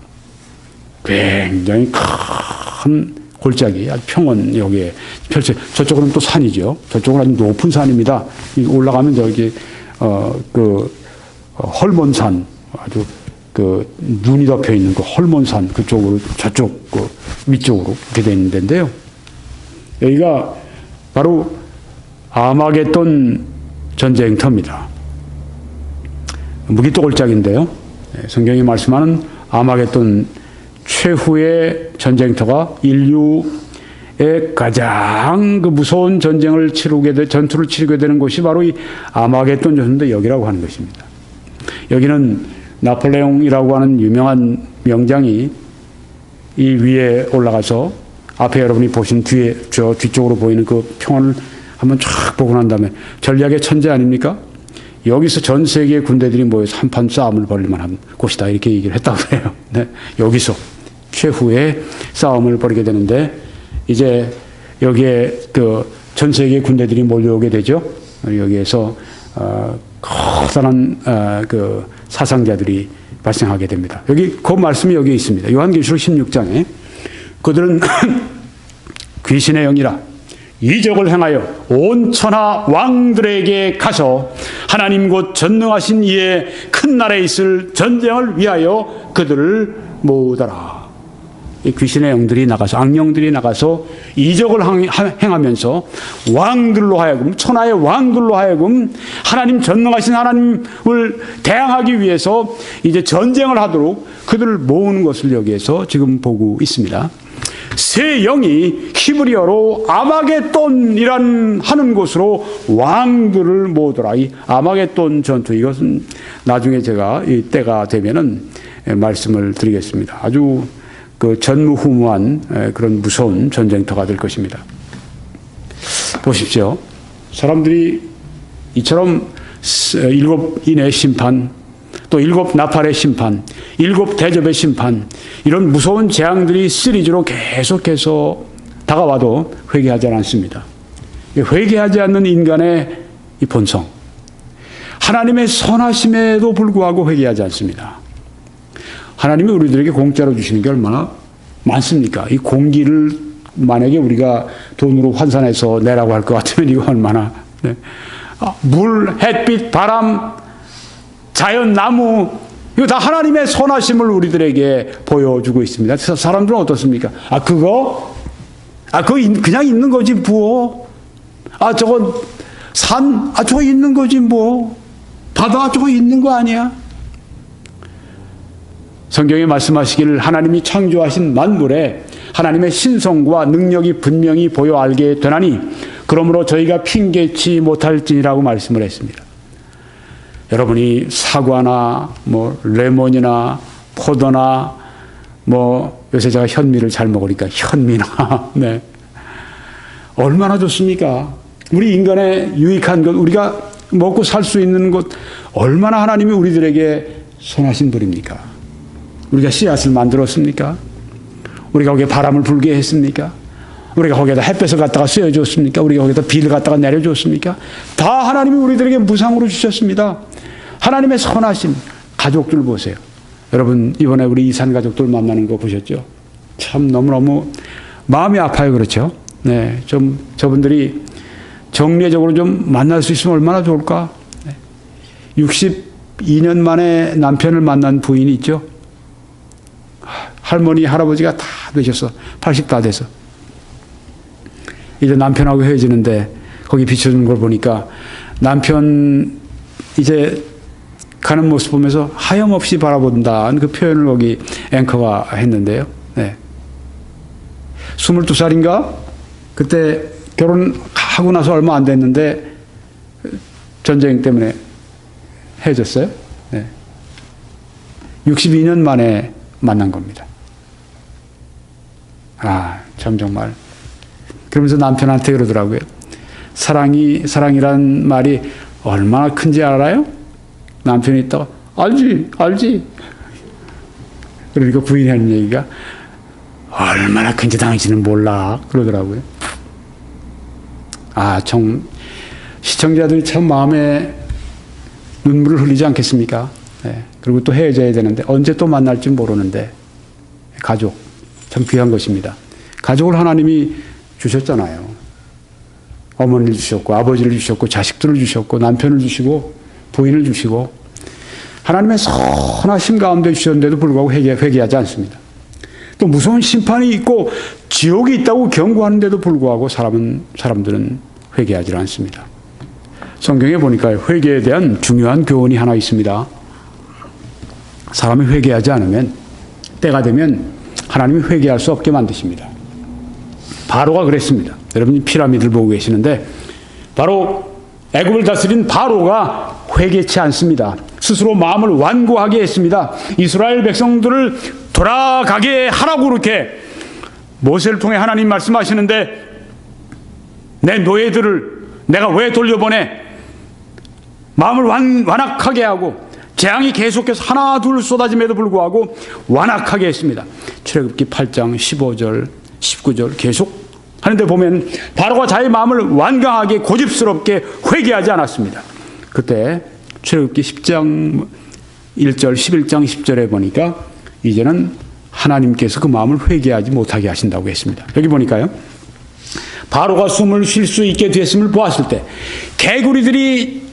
굉장히 큰 골짜기, 아주 평원 여기에 펼쳐. 저쪽은 또 산이죠. 저쪽은 아주 높은 산입니다. 올라가면 저기 헐몬산, 아주 그 눈이 덮여 있는 그 헐몬산 그쪽으로 저쪽 그 위쪽으로 이렇게 되어 있는 데인데요. 여기가 바로 아마겟돈 전쟁터입니다. 무기또 골짜기인데요. 성경이 말씀하는 아마겟돈 최후의 전쟁터가 인류의 가장 그 무서운 전쟁을 전투를 치르게 되는 곳이 바로 이 아마겟돈 전투인데 여기라고 하는 것입니다. 여기는 나폴레옹이라고 하는 유명한 명장이 이 위에 올라가서 앞에 여러분이 보신 뒤에 저 뒤쪽으로 보이는 그 평원을 한번 쫙 보고 난 다음에 전략의 천재 아닙니까? 여기서 전 세계의 군대들이 모여서 한판 싸움을 벌일 만한 곳이다 이렇게 얘기를 했다고 해요. 네. 여기서 최후의 싸움을 벌이게 되는데 이제 여기에 그 전 세계의 군대들이 몰려오게 되죠. 여기에서 커다란 그 사상자들이 발생하게 됩니다. 여기 그 말씀이 여기 있습니다. 요한계시록 16장에 그들은 귀신의 영이라 이적을 행하여 온 천하 왕들에게 가서 하나님 곧 전능하신 이의 큰 나라에 있을 전쟁을 위하여 그들을 모으더라. 이 귀신의 영들이 나가서 악령들이 나가서 이적을 행하면서 왕들로 하여금 천하의 왕들로 하여금 하나님 전능하신 하나님을 대항하기 위해서 이제 전쟁을 하도록 그들을 모으는 것을 여기에서 지금 보고 있습니다. 새 영이 히브리어로 아마겟돈이란 하는 곳으로 왕들을 모으더라. 이 아마겟돈 전투 이것은 나중에 제가 이 때가 되면은 말씀을 드리겠습니다. 아주 그 전무후무한 그런 무서운 전쟁터가 될 것입니다. 보십시오. 사람들이 이처럼 7인의 심판, 또 7 나팔의 심판, 7 대접의 심판, 이런 무서운 재앙들이 시리즈로 계속해서 다가와도 회개하지 않습니다. 회개하지 않는 인간의 이 본성, 하나님의 선하심에도 불구하고 회개하지 않습니다. 하나님이 우리들에게 공짜로 주시는 게 얼마나 많습니까? 이 공기를 만약에 우리가 돈으로 환산해서 내라고 할 것 같으면 이거 얼마나, 네. 물, 햇빛, 바람, 자연, 나무, 이거 다 하나님의 선하심을 우리들에게 보여주고 있습니다. 사람들은 어떻습니까? 그거 그냥 있는 거지 뭐. 저건 산, 저거 있는 거지 뭐. 바다, 저거 있는 거 아니야? 성경에 말씀하시기를 하나님이 창조하신 만물에 하나님의 신성과 능력이 분명히 보여 알게 되나니 그러므로 저희가 핑계치 못할지니라고 말씀을 했습니다. 여러분이 사과나 뭐 레몬이나 포도나 뭐 요새 제가 현미를 잘 먹으니까 현미나 네. 얼마나 좋습니까? 우리 인간의 유익한 것, 우리가 먹고 살 수 있는 것, 얼마나 하나님이 우리들에게 선하신 분입니까? 우리가 씨앗을 만들었습니까? 우리가 거기에 바람을 불게 했습니까? 우리가 거기에다 햇볕을 갖다가 쐬어줬습니까? 우리가 거기에다 비를 갖다가 내려줬습니까? 다 하나님이 우리들에게 무상으로 주셨습니다. 하나님의 선하심. 가족들 보세요. 여러분 이번에 우리 이산 가족들 만나는 거 보셨죠? 참 너무너무 마음이 아파요. 그렇죠? 네, 좀 저분들이 정례적으로 좀 만날 수 있으면 얼마나 좋을까? 62년 만에 남편을 만난 부인이 있죠. 할머니, 할아버지가 다 되셨어. 80 다 돼서. 이제 남편하고 헤어지는데 거기 비춰주는 걸 보니까 남편 이제 가는 모습 보면서 하염없이 바라본다는 그 표현을 거기 앵커가 했는데요. 네. 22살인가? 그때 결혼하고 나서 얼마 안 됐는데 전쟁 때문에 헤어졌어요. 네. 62년 만에 만난 겁니다. 아, 참 정말. 그러면서 남편한테 그러더라고요. 사랑이란 말이 얼마나 큰지 알아요? 남편이 있다가 알지. 그러니까 부인이 하는 얘기가 얼마나 큰지 당신은 몰라 그러더라고요. 아, 시청자들이 참 마음에 눈물을 흘리지 않겠습니까? 네. 그리고 또 헤어져야 되는데 언제 또 만날지 모르는데 가족 참 귀한 것입니다. 가족을 하나님이 주셨잖아요. 어머니를 주셨고 아버지를 주셨고 자식들을 주셨고 남편을 주시고 부인을 주시고 하나님의 선하심 가운데 주셨는데도 불구하고 회개하지 않습니다. 또 무서운 심판이 있고 지옥이 있다고 경고하는데도 불구하고 사람들은 회개하지 않습니다. 성경에 보니까 회개에 대한 중요한 교훈이 하나 있습니다. 사람이 회개하지 않으면 때가 되면 하나님이 회개할 수 없게 만드십니다. 바로가 그랬습니다. 여러분이 피라미드를 보고 계시는데 바로 애굽을 다스린 바로가 회개치 않습니다. 스스로 마음을 완고하게 했습니다. 이스라엘 백성들을 돌아가게 하라고 그렇게 모세를 통해 하나님 말씀하시는데 내 노예들을 내가 왜 돌려보내? 마음을 완악하게 하고 재앙이 계속해서 하나 둘 쏟아짐에도 불구하고 완악하게 했습니다. 출애굽기 8장 15절 19절 계속 하는데 보면 바로가 자기 마음을 완강하게 고집스럽게 회개하지 않았습니다. 그때 출애굽기 10장 1절 11장 10절에 보니까 이제는 하나님께서 그 마음을 회개하지 못하게 하신다고 했습니다. 여기 보니까요. 바로가 숨을 쉴 수 있게 됐음을 보았을 때 개구리들이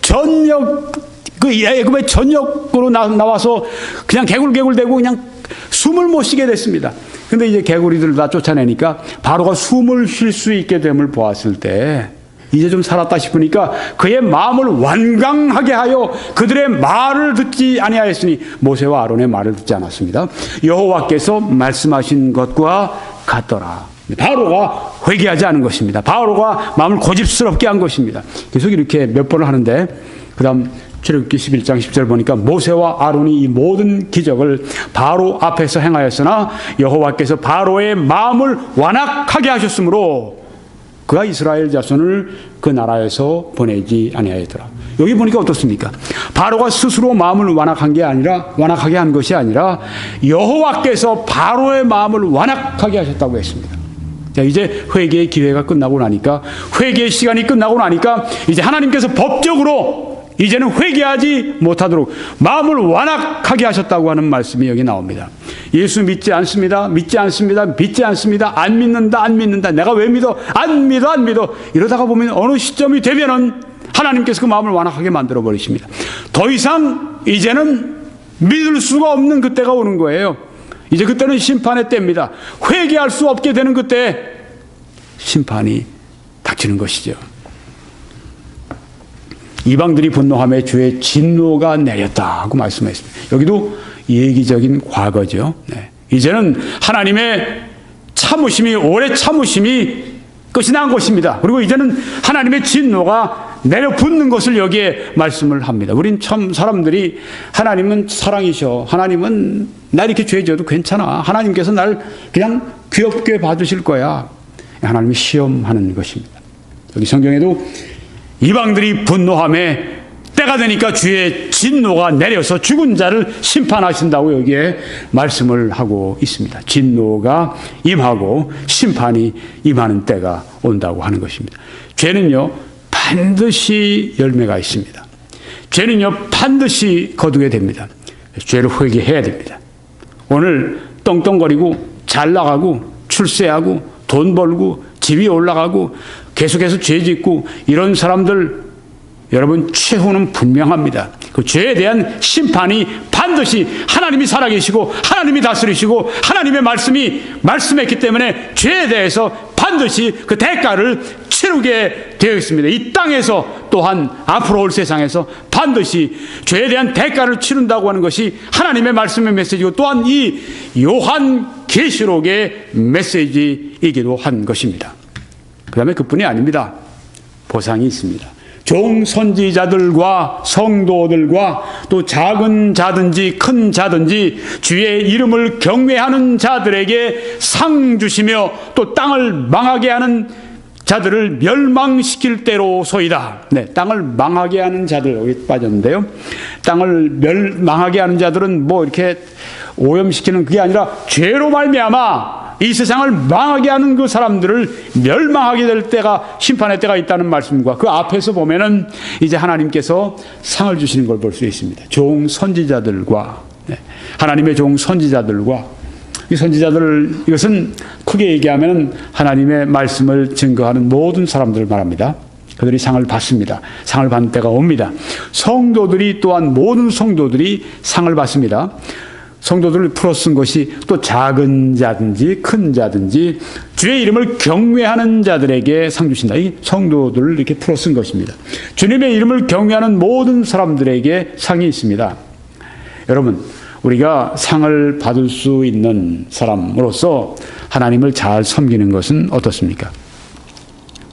그 애굽의 전역으로 나와서 그냥 개굴개굴대고 그냥 숨을 못 쉬게 됐습니다. 근데 이제 개구리들을 다 쫓아내니까 바로가 숨을 쉴 수 있게 됨을 보았을 때 이제 좀 살았다 싶으니까 그의 마음을 완강하게 하여 그들의 말을 듣지 아니하였으니 모세와 아론의 말을 듣지 않았습니다. 여호와께서 말씀하신 것과 같더라. 바로가 회개하지 않은 것입니다. 바로가 마음을 고집스럽게 한 것입니다. 계속 이렇게 몇 번을 하는데 그 다음 출애굽기 11장 10절 보니까 모세와 아론이 이 모든 기적을 바로 앞에서 행하였으나 여호와께서 바로의 마음을 완악하게 하셨으므로 그가 이스라엘 자손을 그 나라에서 보내지 아니하였더라. 여기 보니까 어떻습니까? 바로가 스스로 마음을 완악하게 한 것이 아니라 여호와께서 바로의 마음을 완악하게 하셨다고 했습니다. 자, 이제 회개의 기회가 끝나고 나니까 회개의 시간이 끝나고 나니까 이제 하나님께서 법적으로 이제는 회개하지 못하도록 마음을 완악하게 하셨다고 하는 말씀이 여기 나옵니다. 예수 믿지 않습니다. 믿지 않습니다. 믿지 않습니다. 안 믿는다. 내가 왜 믿어? 안 믿어. 이러다가 보면 어느 시점이 되면은 하나님께서 그 마음을 완악하게 만들어 버리십니다. 더 이상 이제는 믿을 수가 없는 그때가 오는 거예요. 이제 그때는 심판의 때입니다. 회개할 수 없게 되는 그때 심판이 닥치는 것이죠. 이방들이 분노하며 주의 진노가 내렸다고 말씀했습니다. 여기도 예기적인 과거죠. 네. 이제는 하나님의 참으심이 오래 참으심이 끝이 난 것입니다. 그리고 이제는 하나님의 진노가 내려붙는 것을 여기에 말씀을 합니다. 우린 참 사람들이 하나님은 사랑이셔. 하나님은 나 이렇게 죄 져도 괜찮아. 하나님께서 날 그냥 귀엽게 봐주실 거야. 하나님이 시험하는 것입니다. 여기 성경에도 이방들이 분노하며 때가 되니까 주의 진노가 내려서 죽은 자를 심판하신다고 여기에 말씀을 하고 있습니다. 진노가 임하고 심판이 임하는 때가 온다고 하는 것입니다. 죄는요 반드시 열매가 있습니다. 죄는요 반드시 거두게 됩니다. 죄를 회개해야 됩니다. 오늘 떵떵거리고 잘 나가고 출세하고 돈 벌고 지위 올라가고 계속해서 죄 짓고 이런 사람들 여러분 최후는 분명합니다. 그 죄에 대한 심판이 반드시 하나님이 살아계시고 하나님이 다스리시고 하나님의 말씀이 말씀했기 때문에 죄에 대해서 반드시 그 대가를 치르게 되어 있습니다. 이 땅에서 또한 앞으로 올 세상에서 반드시 죄에 대한 대가를 치른다고 하는 것이 하나님의 말씀의 메시지고 또한 이 요한 계시록의 메시지이기도 한 것입니다. 그 다음에 그뿐이 아닙니다. 보상이 있습니다. 종 선지자들과 성도들과 또 작은 자든지 큰 자든지 주의 이름을 경외하는 자들에게 상 주시며 또 땅을 망하게 하는 자들을 멸망시킬 때로소이다. 네, 땅을 망하게 하는 자들 여기 빠졌는데요. 땅을 멸망하게 하는 자들은 뭐 이렇게 오염시키는 그게 아니라 죄로 말미암아 이 세상을 망하게 하는 그 사람들을 멸망하게 될 때가 심판의 때가 있다는 말씀과 그 앞에서 보면은 이제 하나님께서 상을 주시는 걸 볼 수 있습니다. 종 선지자들과 하나님의 종 선지자들과 이 선지자들 이것은 크게 얘기하면 하나님의 말씀을 증거하는 모든 사람들을 말합니다. 그들이 상을 받습니다. 상을 받는 때가 옵니다. 성도들이 또한 모든 성도들이 상을 받습니다. 성도들을 풀어 쓴 것이 또 작은 자든지 큰 자든지 주의 이름을 경외하는 자들에게 상 주신다. 이 성도들을 이렇게 풀어 쓴 것입니다. 주님의 이름을 경외하는 모든 사람들에게 상이 있습니다. 여러분, 우리가 상을 받을 수 있는 사람으로서 하나님을 잘 섬기는 것은 어떻습니까?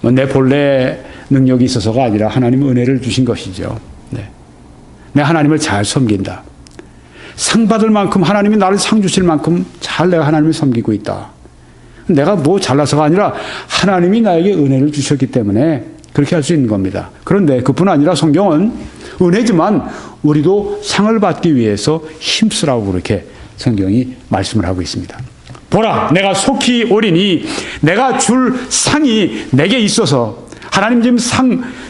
내 본래 능력이 있어서가 아니라 하나님 은혜를 주신 것이죠. 내 하나님을 잘 섬긴다. 상 받을 만큼 하나님이 나를 상 주실 만큼 잘 내가 하나님을 섬기고 있다. 내가 뭐 잘나서가 아니라 하나님이 나에게 은혜를 주셨기 때문에 그렇게 할 수 있는 겁니다. 그런데 그뿐 아니라 성경은 은혜지만 우리도 상을 받기 위해서 힘쓰라고 그렇게 성경이 말씀을 하고 있습니다. 보라, 내가 속히 오리니 내가 줄 상이 내게 있어서 하나님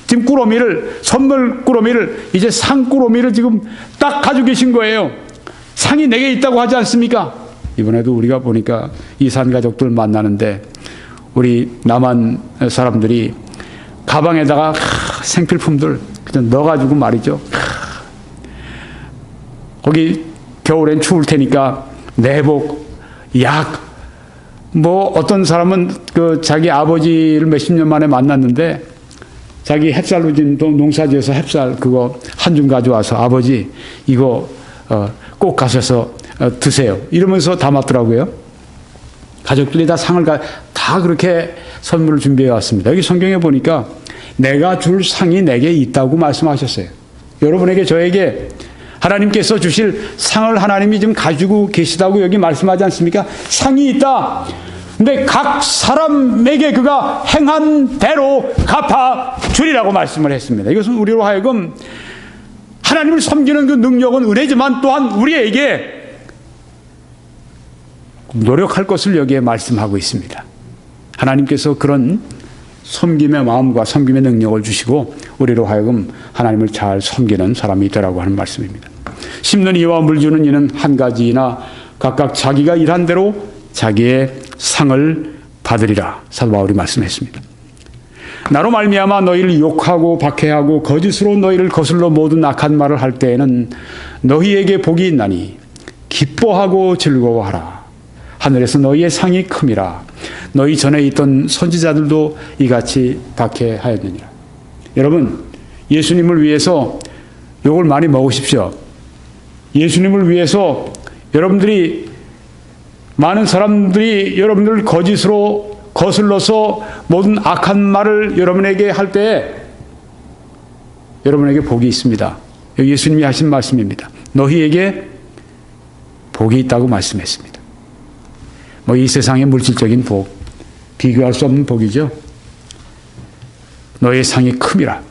지금 꾸러미를 선물 꾸러미를 이제 상 꾸러미를 지금 딱 가지고 계신 거예요. 상이 내게 있다고 하지 않습니까? 이번에도 우리가 보니까 이산 가족들 만나는데 우리 남한 사람들이 가방에다가 생필품들 그냥 넣어가지고 말이죠. 거기 겨울엔 추울 테니까 내복, 약, 뭐 어떤 사람은 그 자기 아버지를 몇십 년 만에 만났는데 자기 햅쌀로 진 농사지어서 햅쌀 그거 한 줌 가져와서 아버지 이거 꼭 가셔서 드세요. 이러면서 담았더라고요. 가족들이 다 상을 다 그렇게 선물을 준비해 왔습니다. 여기 성경에 보니까 내가 줄 상이 내게 있다고 말씀하셨어요. 여러분에게 저에게 하나님께서 주실 상을 하나님이 지금 가지고 계시다고 여기 말씀하지 않습니까? 상이 있다. 근데 각 사람에게 그가 행한 대로 갚아 주리라고 말씀을 했습니다. 이것은 우리로 하여금 하나님을 섬기는 그 능력은 은혜지만 또한 우리에게 노력할 것을 여기에 말씀하고 있습니다. 하나님께서 그런 섬김의 마음과 섬김의 능력을 주시고 우리로 하여금 하나님을 잘 섬기는 사람이 있다라고 하는 말씀입니다. 심는 이와 물 주는 이는 한 가지이나 각각 자기가 일한 대로 자기의 상을 받으리라. 사도 바울이 말씀했습니다. 나로 말미암아 너희를 욕하고 박해하고 거짓으로 너희를 거슬러 모든 악한 말을 할 때에는 너희에게 복이 있나니 기뻐하고 즐거워하라. 하늘에서 너희의 상이 큼이라. 너희 전에 있던 선지자들도 이같이 박해하였느니라. 여러분, 예수님을 위해서 욕을 많이 먹으십시오. 예수님을 위해서 여러분들이 많은 사람들이 여러분들을 거짓으로 거슬러서 모든 악한 말을 여러분에게 할 때 여러분에게 복이 있습니다. 예수님이 하신 말씀입니다. 너희에게 복이 있다고 말씀했습니다. 뭐 이 세상의 물질적인 복, 비교할 수 없는 복이죠. 너희의 상이 큼이라.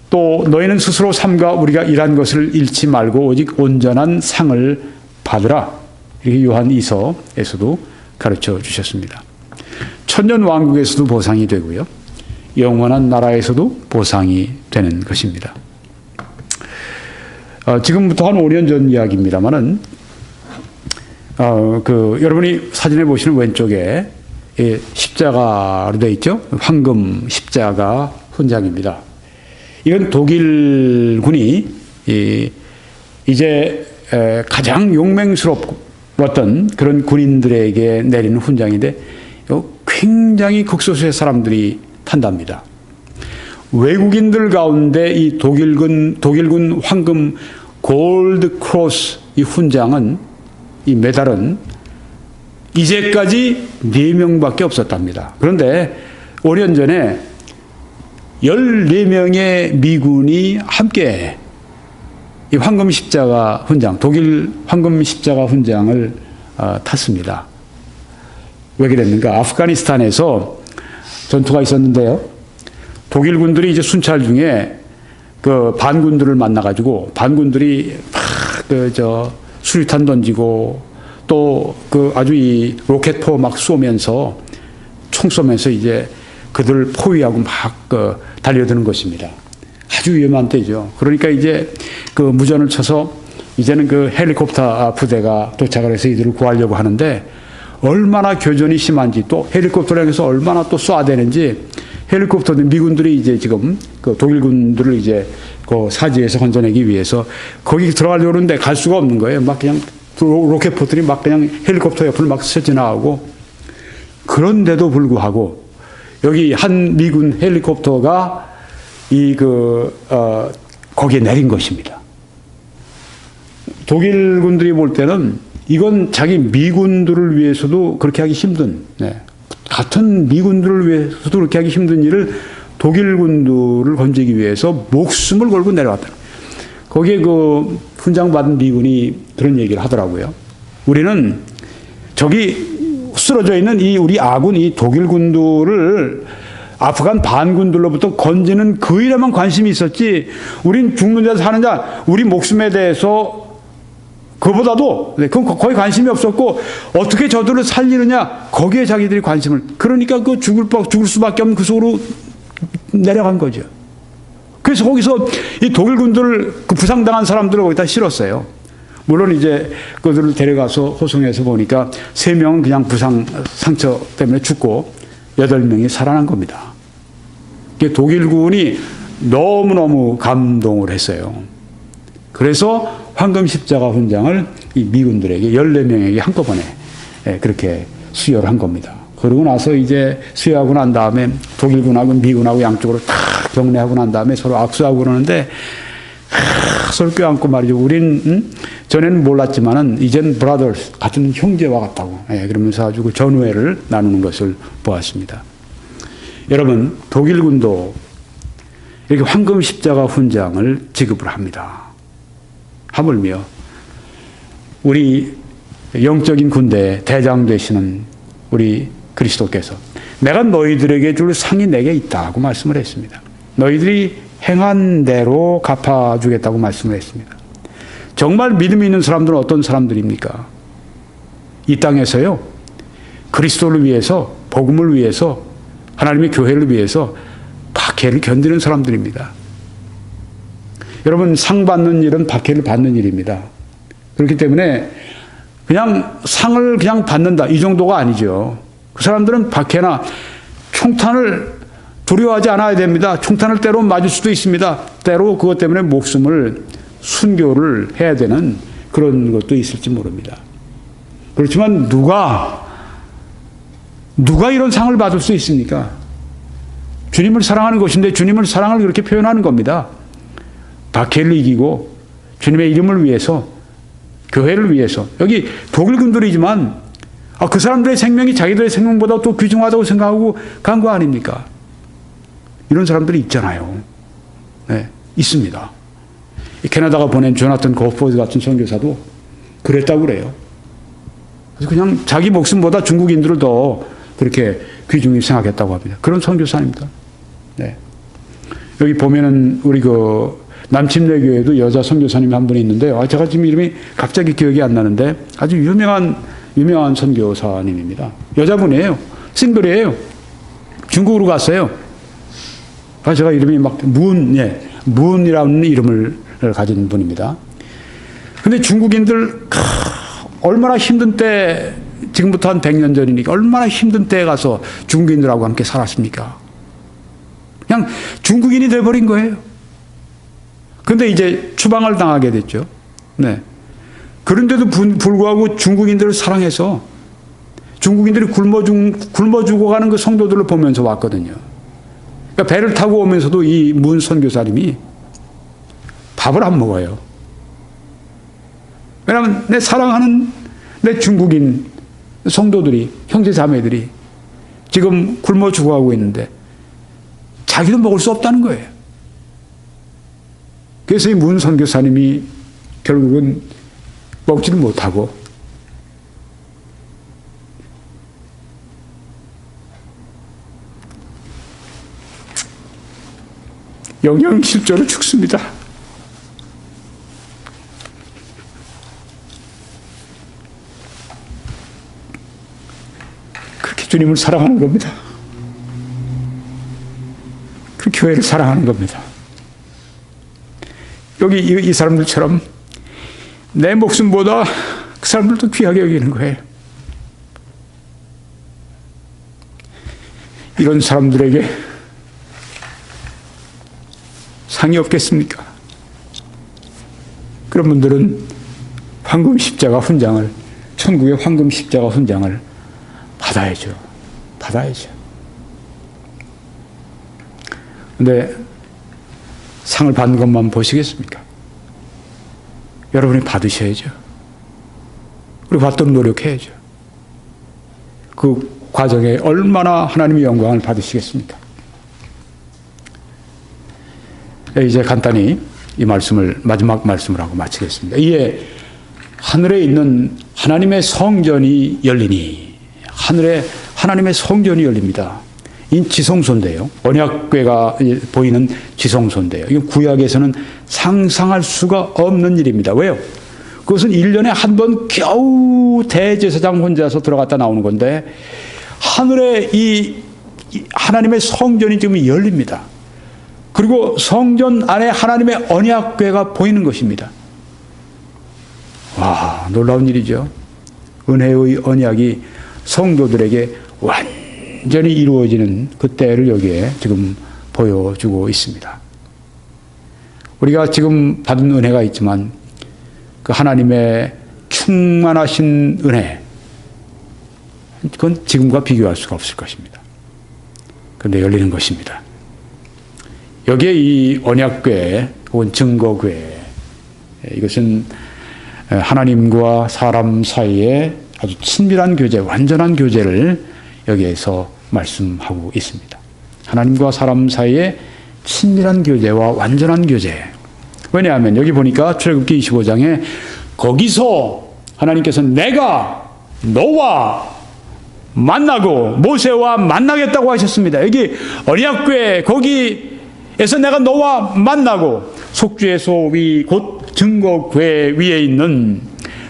또 너희는 스스로 삼가 우리가 일한 것을 잃지 말고 오직 온전한 상을 받으라. 이렇게 요한 2서에서도 가르쳐 주셨습니다. 천년 왕국에서도 보상이 되고요. 영원한 나라에서도 보상이 되는 것입니다. 지금부터 한 5년 전 이야기입니다만은 여러분이 사진에 보시는 왼쪽에 십자가로 되어 있죠. 황금 십자가 훈장입니다. 이건 독일군이 이제 가장 용맹스러웠던 그런 군인들에게 내리는 훈장인데 굉장히 극소수의 사람들이 탄답니다. 외국인들 가운데 이 독일군 황금 골드 크로스 이 훈장은, 이 메달은 이제까지 4명밖에 없었답니다. 그런데 5년 전에 14명의 미군이 함께 이 황금 십자가 훈장, 독일 황금 십자가 훈장을 탔습니다. 왜 그랬는가? 아프가니스탄에서 전투가 있었는데요. 독일 군들이 이제 순찰 중에 그 반군들을 만나가지고 반군들이 막 수류탄 던지고 또 그 아주 이 로켓포 막 쏘면서 총 쏘면서 이제 그들 포위하고 막 달려드는 것입니다. 아주 위험한 때죠. 그러니까 이제 그 무전을 쳐서 이제는 그 헬리콥터 부대가 도착을 해서 이들을 구하려고 하는데 얼마나 교전이 심한지 또 헬리콥터를 향해서 얼마나 또 쏴야 되는지 헬리콥터들 미군들이 이제 지금 그 독일군들을 이제 그 사지에서 건져내기 위해서 거기 들어가려고 하는데 갈 수가 없는 거예요. 막 그냥 로켓포들이 막 그냥 헬리콥터 옆을 막 스쳐 지나가고 그런데도 불구하고 여기 한 미군 헬리콥터가 거기에 내린 것입니다. 독일군들이 볼 때는 이건 자기 미군들을 위해서도 그렇게 하기 힘든, 같은 미군들을 위해서도 그렇게 하기 힘든 일을 독일군들을 건지기 위해서 목숨을 걸고 내려왔다. 거기에 그 훈장 받은 미군이 그런 얘기를 하더라고요. 우리는 저기 쓰러져 있는 우리 아군 이 독일군들을 아프간 반군들로부터 건지는 그 일에만 관심이 있었지 우린 죽는 자 사는 자 우리 목숨에 대해서 그보다도 그건 거의 관심이 없었고 어떻게 저들을 살리느냐 거기에 자기들이 관심을 그러니까 그 죽을 수밖에 없는 그 속으로 내려간 거죠. 그래서 거기서 이 독일군들을 그 부상당한 사람들을 거기다 실었어요. 물론 이제 그들을 데려가서 호송해서 보니까 3명은 그냥 상처 때문에 죽고 8명이 살아난 겁니다. 독일군이 너무너무 감동을 했어요. 그래서 황금 십자가 훈장을 이 미군들에게 14명에게 한꺼번에 그렇게 수여를 한 겁니다. 그러고 나서 이제 수여하고 난 다음에 독일군하고 미군하고 양쪽으로 다 경례하고 난 다음에 서로 악수하고 그러는데 서로 껴안고 말이죠. 우린 전에는 몰랐지만은 이젠 브라더스 같은 형제와 같다고 그러면서 아주 그 전우회를 나누는 것을 보았습니다. 여러분 독일군도 이렇게 황금 십자가 훈장을 지급을 합니다. 하물며 우리 영적인 군대 대장 되시는 우리 그리스도께서 내가 너희들에게 줄 상이 내게 있다고 말씀을 했습니다. 너희들이 행한 대로 갚아주겠다고 말씀을 했습니다. 정말 믿음이 있는 사람들은 어떤 사람들입니까? 이 땅에서요. 그리스도를 위해서 복음을 위해서 하나님의 교회를 위해서 박해를 견디는 사람들입니다. 여러분 상 받는 일은 박해를 받는 일입니다. 그렇기 때문에 그냥 상을 그냥 받는다 이 정도가 아니죠. 그 사람들은 박해나 총탄을 두려워하지 않아야 됩니다. 총탄을 때로 맞을 수도 있습니다. 때로 그것 때문에 목숨을 순교를 해야 되는 그런 것도 있을지 모릅니다. 그렇지만 누가 이런 상을 받을 수 있습니까? 주님을 사랑하는 것인데 주님을 사랑을 그렇게 표현하는 겁니다. 박해를 이기고 주님의 이름을 위해서 교회를 위해서 여기 독일군들이지만 그 사람들의 생명이 자기들의 생명보다 또 귀중하다고 생각하고 간 거 아닙니까? 이런 사람들이 있잖아요. 네, 있습니다. 캐나다가 보낸 조나탄 고포드 같은 선교사도 그랬다고 그래요. 그래서 그냥 자기 목숨보다 중국인들을 더 그렇게 귀중히 생각했다고 합니다. 그런 선교사입니다. 네. 여기 보면은 우리 남침내교회도 여자 선교사님이 한 분이 있는데요. 제가 지금 이름이 갑자기 기억이 안 나는데 아주 유명한 선교사님입니다. 여자분이에요. 싱글이에요. 중국으로 갔어요. 제가 이름이 문이라는 이름을 가진 분입니다. 근데 중국인들 얼마나 힘든 때 지금부터 한 100년 전이니까 얼마나 힘든 때에 가서 중국인들하고 함께 살았습니까? 그냥 중국인이 돼버린 거예요. 그런데 이제 추방을 당하게 됐죠. 네. 그런데도 불구하고 중국인들을 사랑해서 중국인들이 굶어 죽어가는 그 성도들을 보면서 왔거든요. 그러니까 배를 타고 오면서도 이 문 선교사님이 밥을 안 먹어요. 왜냐하면 내 사랑하는 내 중국인 성도들이, 형제 자매들이 지금 굶어 죽어가고 있는데 자기도 먹을 수 없다는 거예요. 그래서 이 문 선교사님이 결국은 먹지를 못하고 영양실조로 죽습니다. 그렇게 주님을 사랑하는 겁니다. 그 교회를 사랑하는 겁니다. 여기 이 사람들처럼 내 목숨보다 그 사람들도 귀하게 여기는 거예요. 이런 사람들에게 상이 없겠습니까? 그런 분들은 황금 십자가 훈장을, 천국의 황금 십자가 훈장을 받아야죠. 받아야죠. 근데 상을 받는 것만 보시겠습니까? 여러분이 받으셔야죠. 그리고 받도록 노력해야죠. 그 과정에 얼마나 하나님의 영광을 받으시겠습니까? 이제 간단히 이 말씀을, 마지막 말씀을 하고 마치겠습니다. 이에 하늘에 있는 하나님의 성전이 열리니, 하늘에 하나님의 성전이 열립니다. 이 지성소인데요. 언약궤가 보이는 지성소인데요. 이 구약에서는 상상할 수가 없는 일입니다. 왜요? 그것은 1년에 한 번 겨우 대제사장 혼자서 들어갔다 나오는 건데, 하늘에 이 하나님의 성전이 지금 열립니다. 그리고 성전 안에 하나님의 언약궤가 보이는 것입니다. 와, 놀라운 일이죠. 은혜의 언약이 성도들에게 완전히 이루어지는 그 때를 여기에 지금 보여주고 있습니다. 우리가 지금 받은 은혜가 있지만 그 하나님의 충만하신 은혜, 그건 지금과 비교할 수가 없을 것입니다. 그런데 열리는 것입니다. 여기에 이 언약궤 혹은 증거궤, 이것은 하나님과 사람 사이에 아주 친밀한 교제, 완전한 교제를 여기에서 말씀하고 있습니다. 하나님과 사람 사이에 친밀한 교제와 완전한 교제. 왜냐하면 여기 보니까 출애굽기 25장에 거기서 하나님께서 내가 너와 만나고 모세와 만나겠다고 하셨습니다. 여기 언약궤 거기에서 내가 너와 만나고, 속죄의 소위 곧 증거궤 위에 있는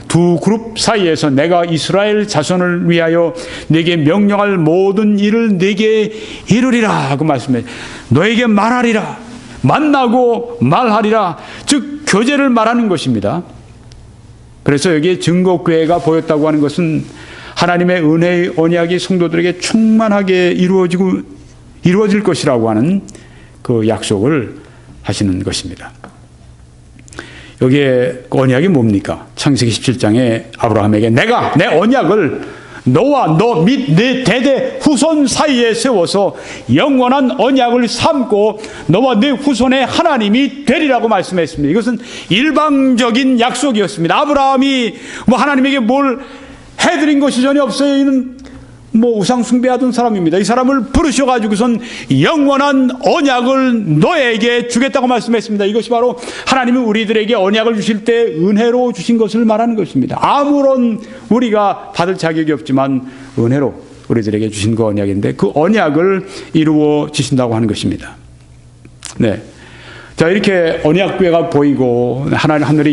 두 그룹 사이에서 내가 이스라엘 자손을 위하여 네게 명령할 모든 일을 네게 이루리라 그 말씀에 너에게 말하리라, 만나고 말하리라, 즉 교제를 말하는 것입니다. 그래서 여기에 증거궤가 보였다고 하는 것은 하나님의 은혜의 언약이 성도들에게 충만하게 이루어질 것이라고 하는 그 약속을 하시는 것입니다. 여기에 언약이 뭡니까? 창세기 17장에 아브라함에게 내가 내 언약을 너와 너 및 네 대대 후손 사이에 세워서 영원한 언약을 삼고 너와 네 후손의 하나님이 되리라고 말씀했습니다. 이것은 일방적인 약속이었습니다. 아브라함이 하나님에게 뭘 해드린 것이 전혀 없어요. 이는 우상 숭배하던 사람입니다. 이 사람을 부르셔가지고선 영원한 언약을 너에게 주겠다고 말씀했습니다. 이것이 바로 하나님이 우리들에게 언약을 주실 때 은혜로 주신 것을 말하는 것입니다. 아무런 우리가 받을 자격이 없지만 은혜로 우리들에게 주신 그 언약인데, 그 언약을 이루어 주신다고 하는 것입니다. 네. 자, 이렇게 언약궤가 보이고 하늘에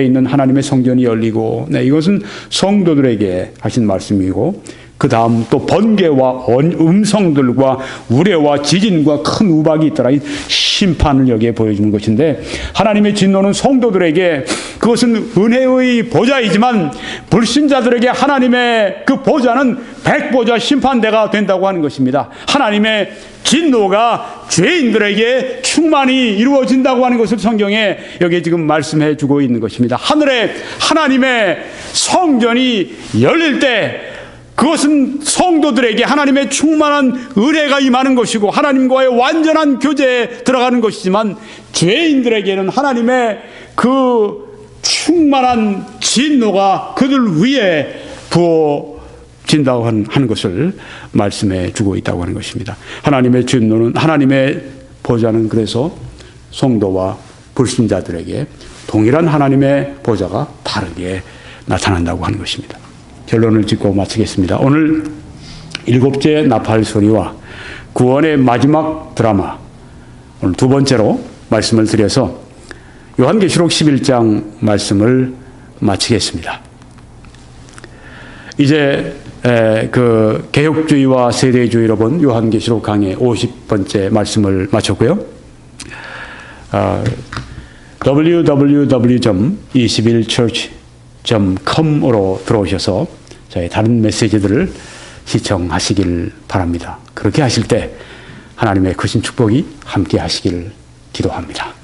있는 하나님의 성전이 열리고, 네, 이것은 성도들에게 하신 말씀이고, 그 다음 또 번개와 음성들과 우레와 지진과 큰 우박이 있더라. 이 심판을 여기에 보여주는 것인데, 하나님의 진노는 성도들에게 그것은 은혜의 보좌이지만 불신자들에게 하나님의 그 보좌는 백보좌 심판대가 된다고 하는 것입니다. 하나님의 진노가 죄인들에게 충만히 이루어진다고 하는 것을 성경에 여기 지금 말씀해 주고 있는 것입니다. 하늘에 하나님의 성전이 열릴 때 그것은 성도들에게 하나님의 충만한 은혜가 임하는 것이고 하나님과의 완전한 교제에 들어가는 것이지만, 죄인들에게는 하나님의 그 충만한 진노가 그들 위에 부어진다고 하는 것을 말씀해 주고 있다고 하는 것입니다. 하나님의 진노는, 하나님의 보좌는 그래서 성도와 불신자들에게 동일한 하나님의 보좌가 다르게 나타난다고 하는 것입니다. 결론을 짓고 마치겠습니다. 오늘 7째 나팔 소리와 구원의 마지막 드라마, 오늘 두 번째로 말씀을 드려서 요한계시록 11장 말씀을 마치겠습니다. 이제 그 개혁주의와 세대주의로 본 요한계시록 강의 50번째 말씀을 마쳤고요. www.21church.com으로 들어오셔서 저희 다른 메시지들을 시청하시길 바랍니다. 그렇게 하실 때 하나님의 크신 축복이 함께 하시길 기도합니다.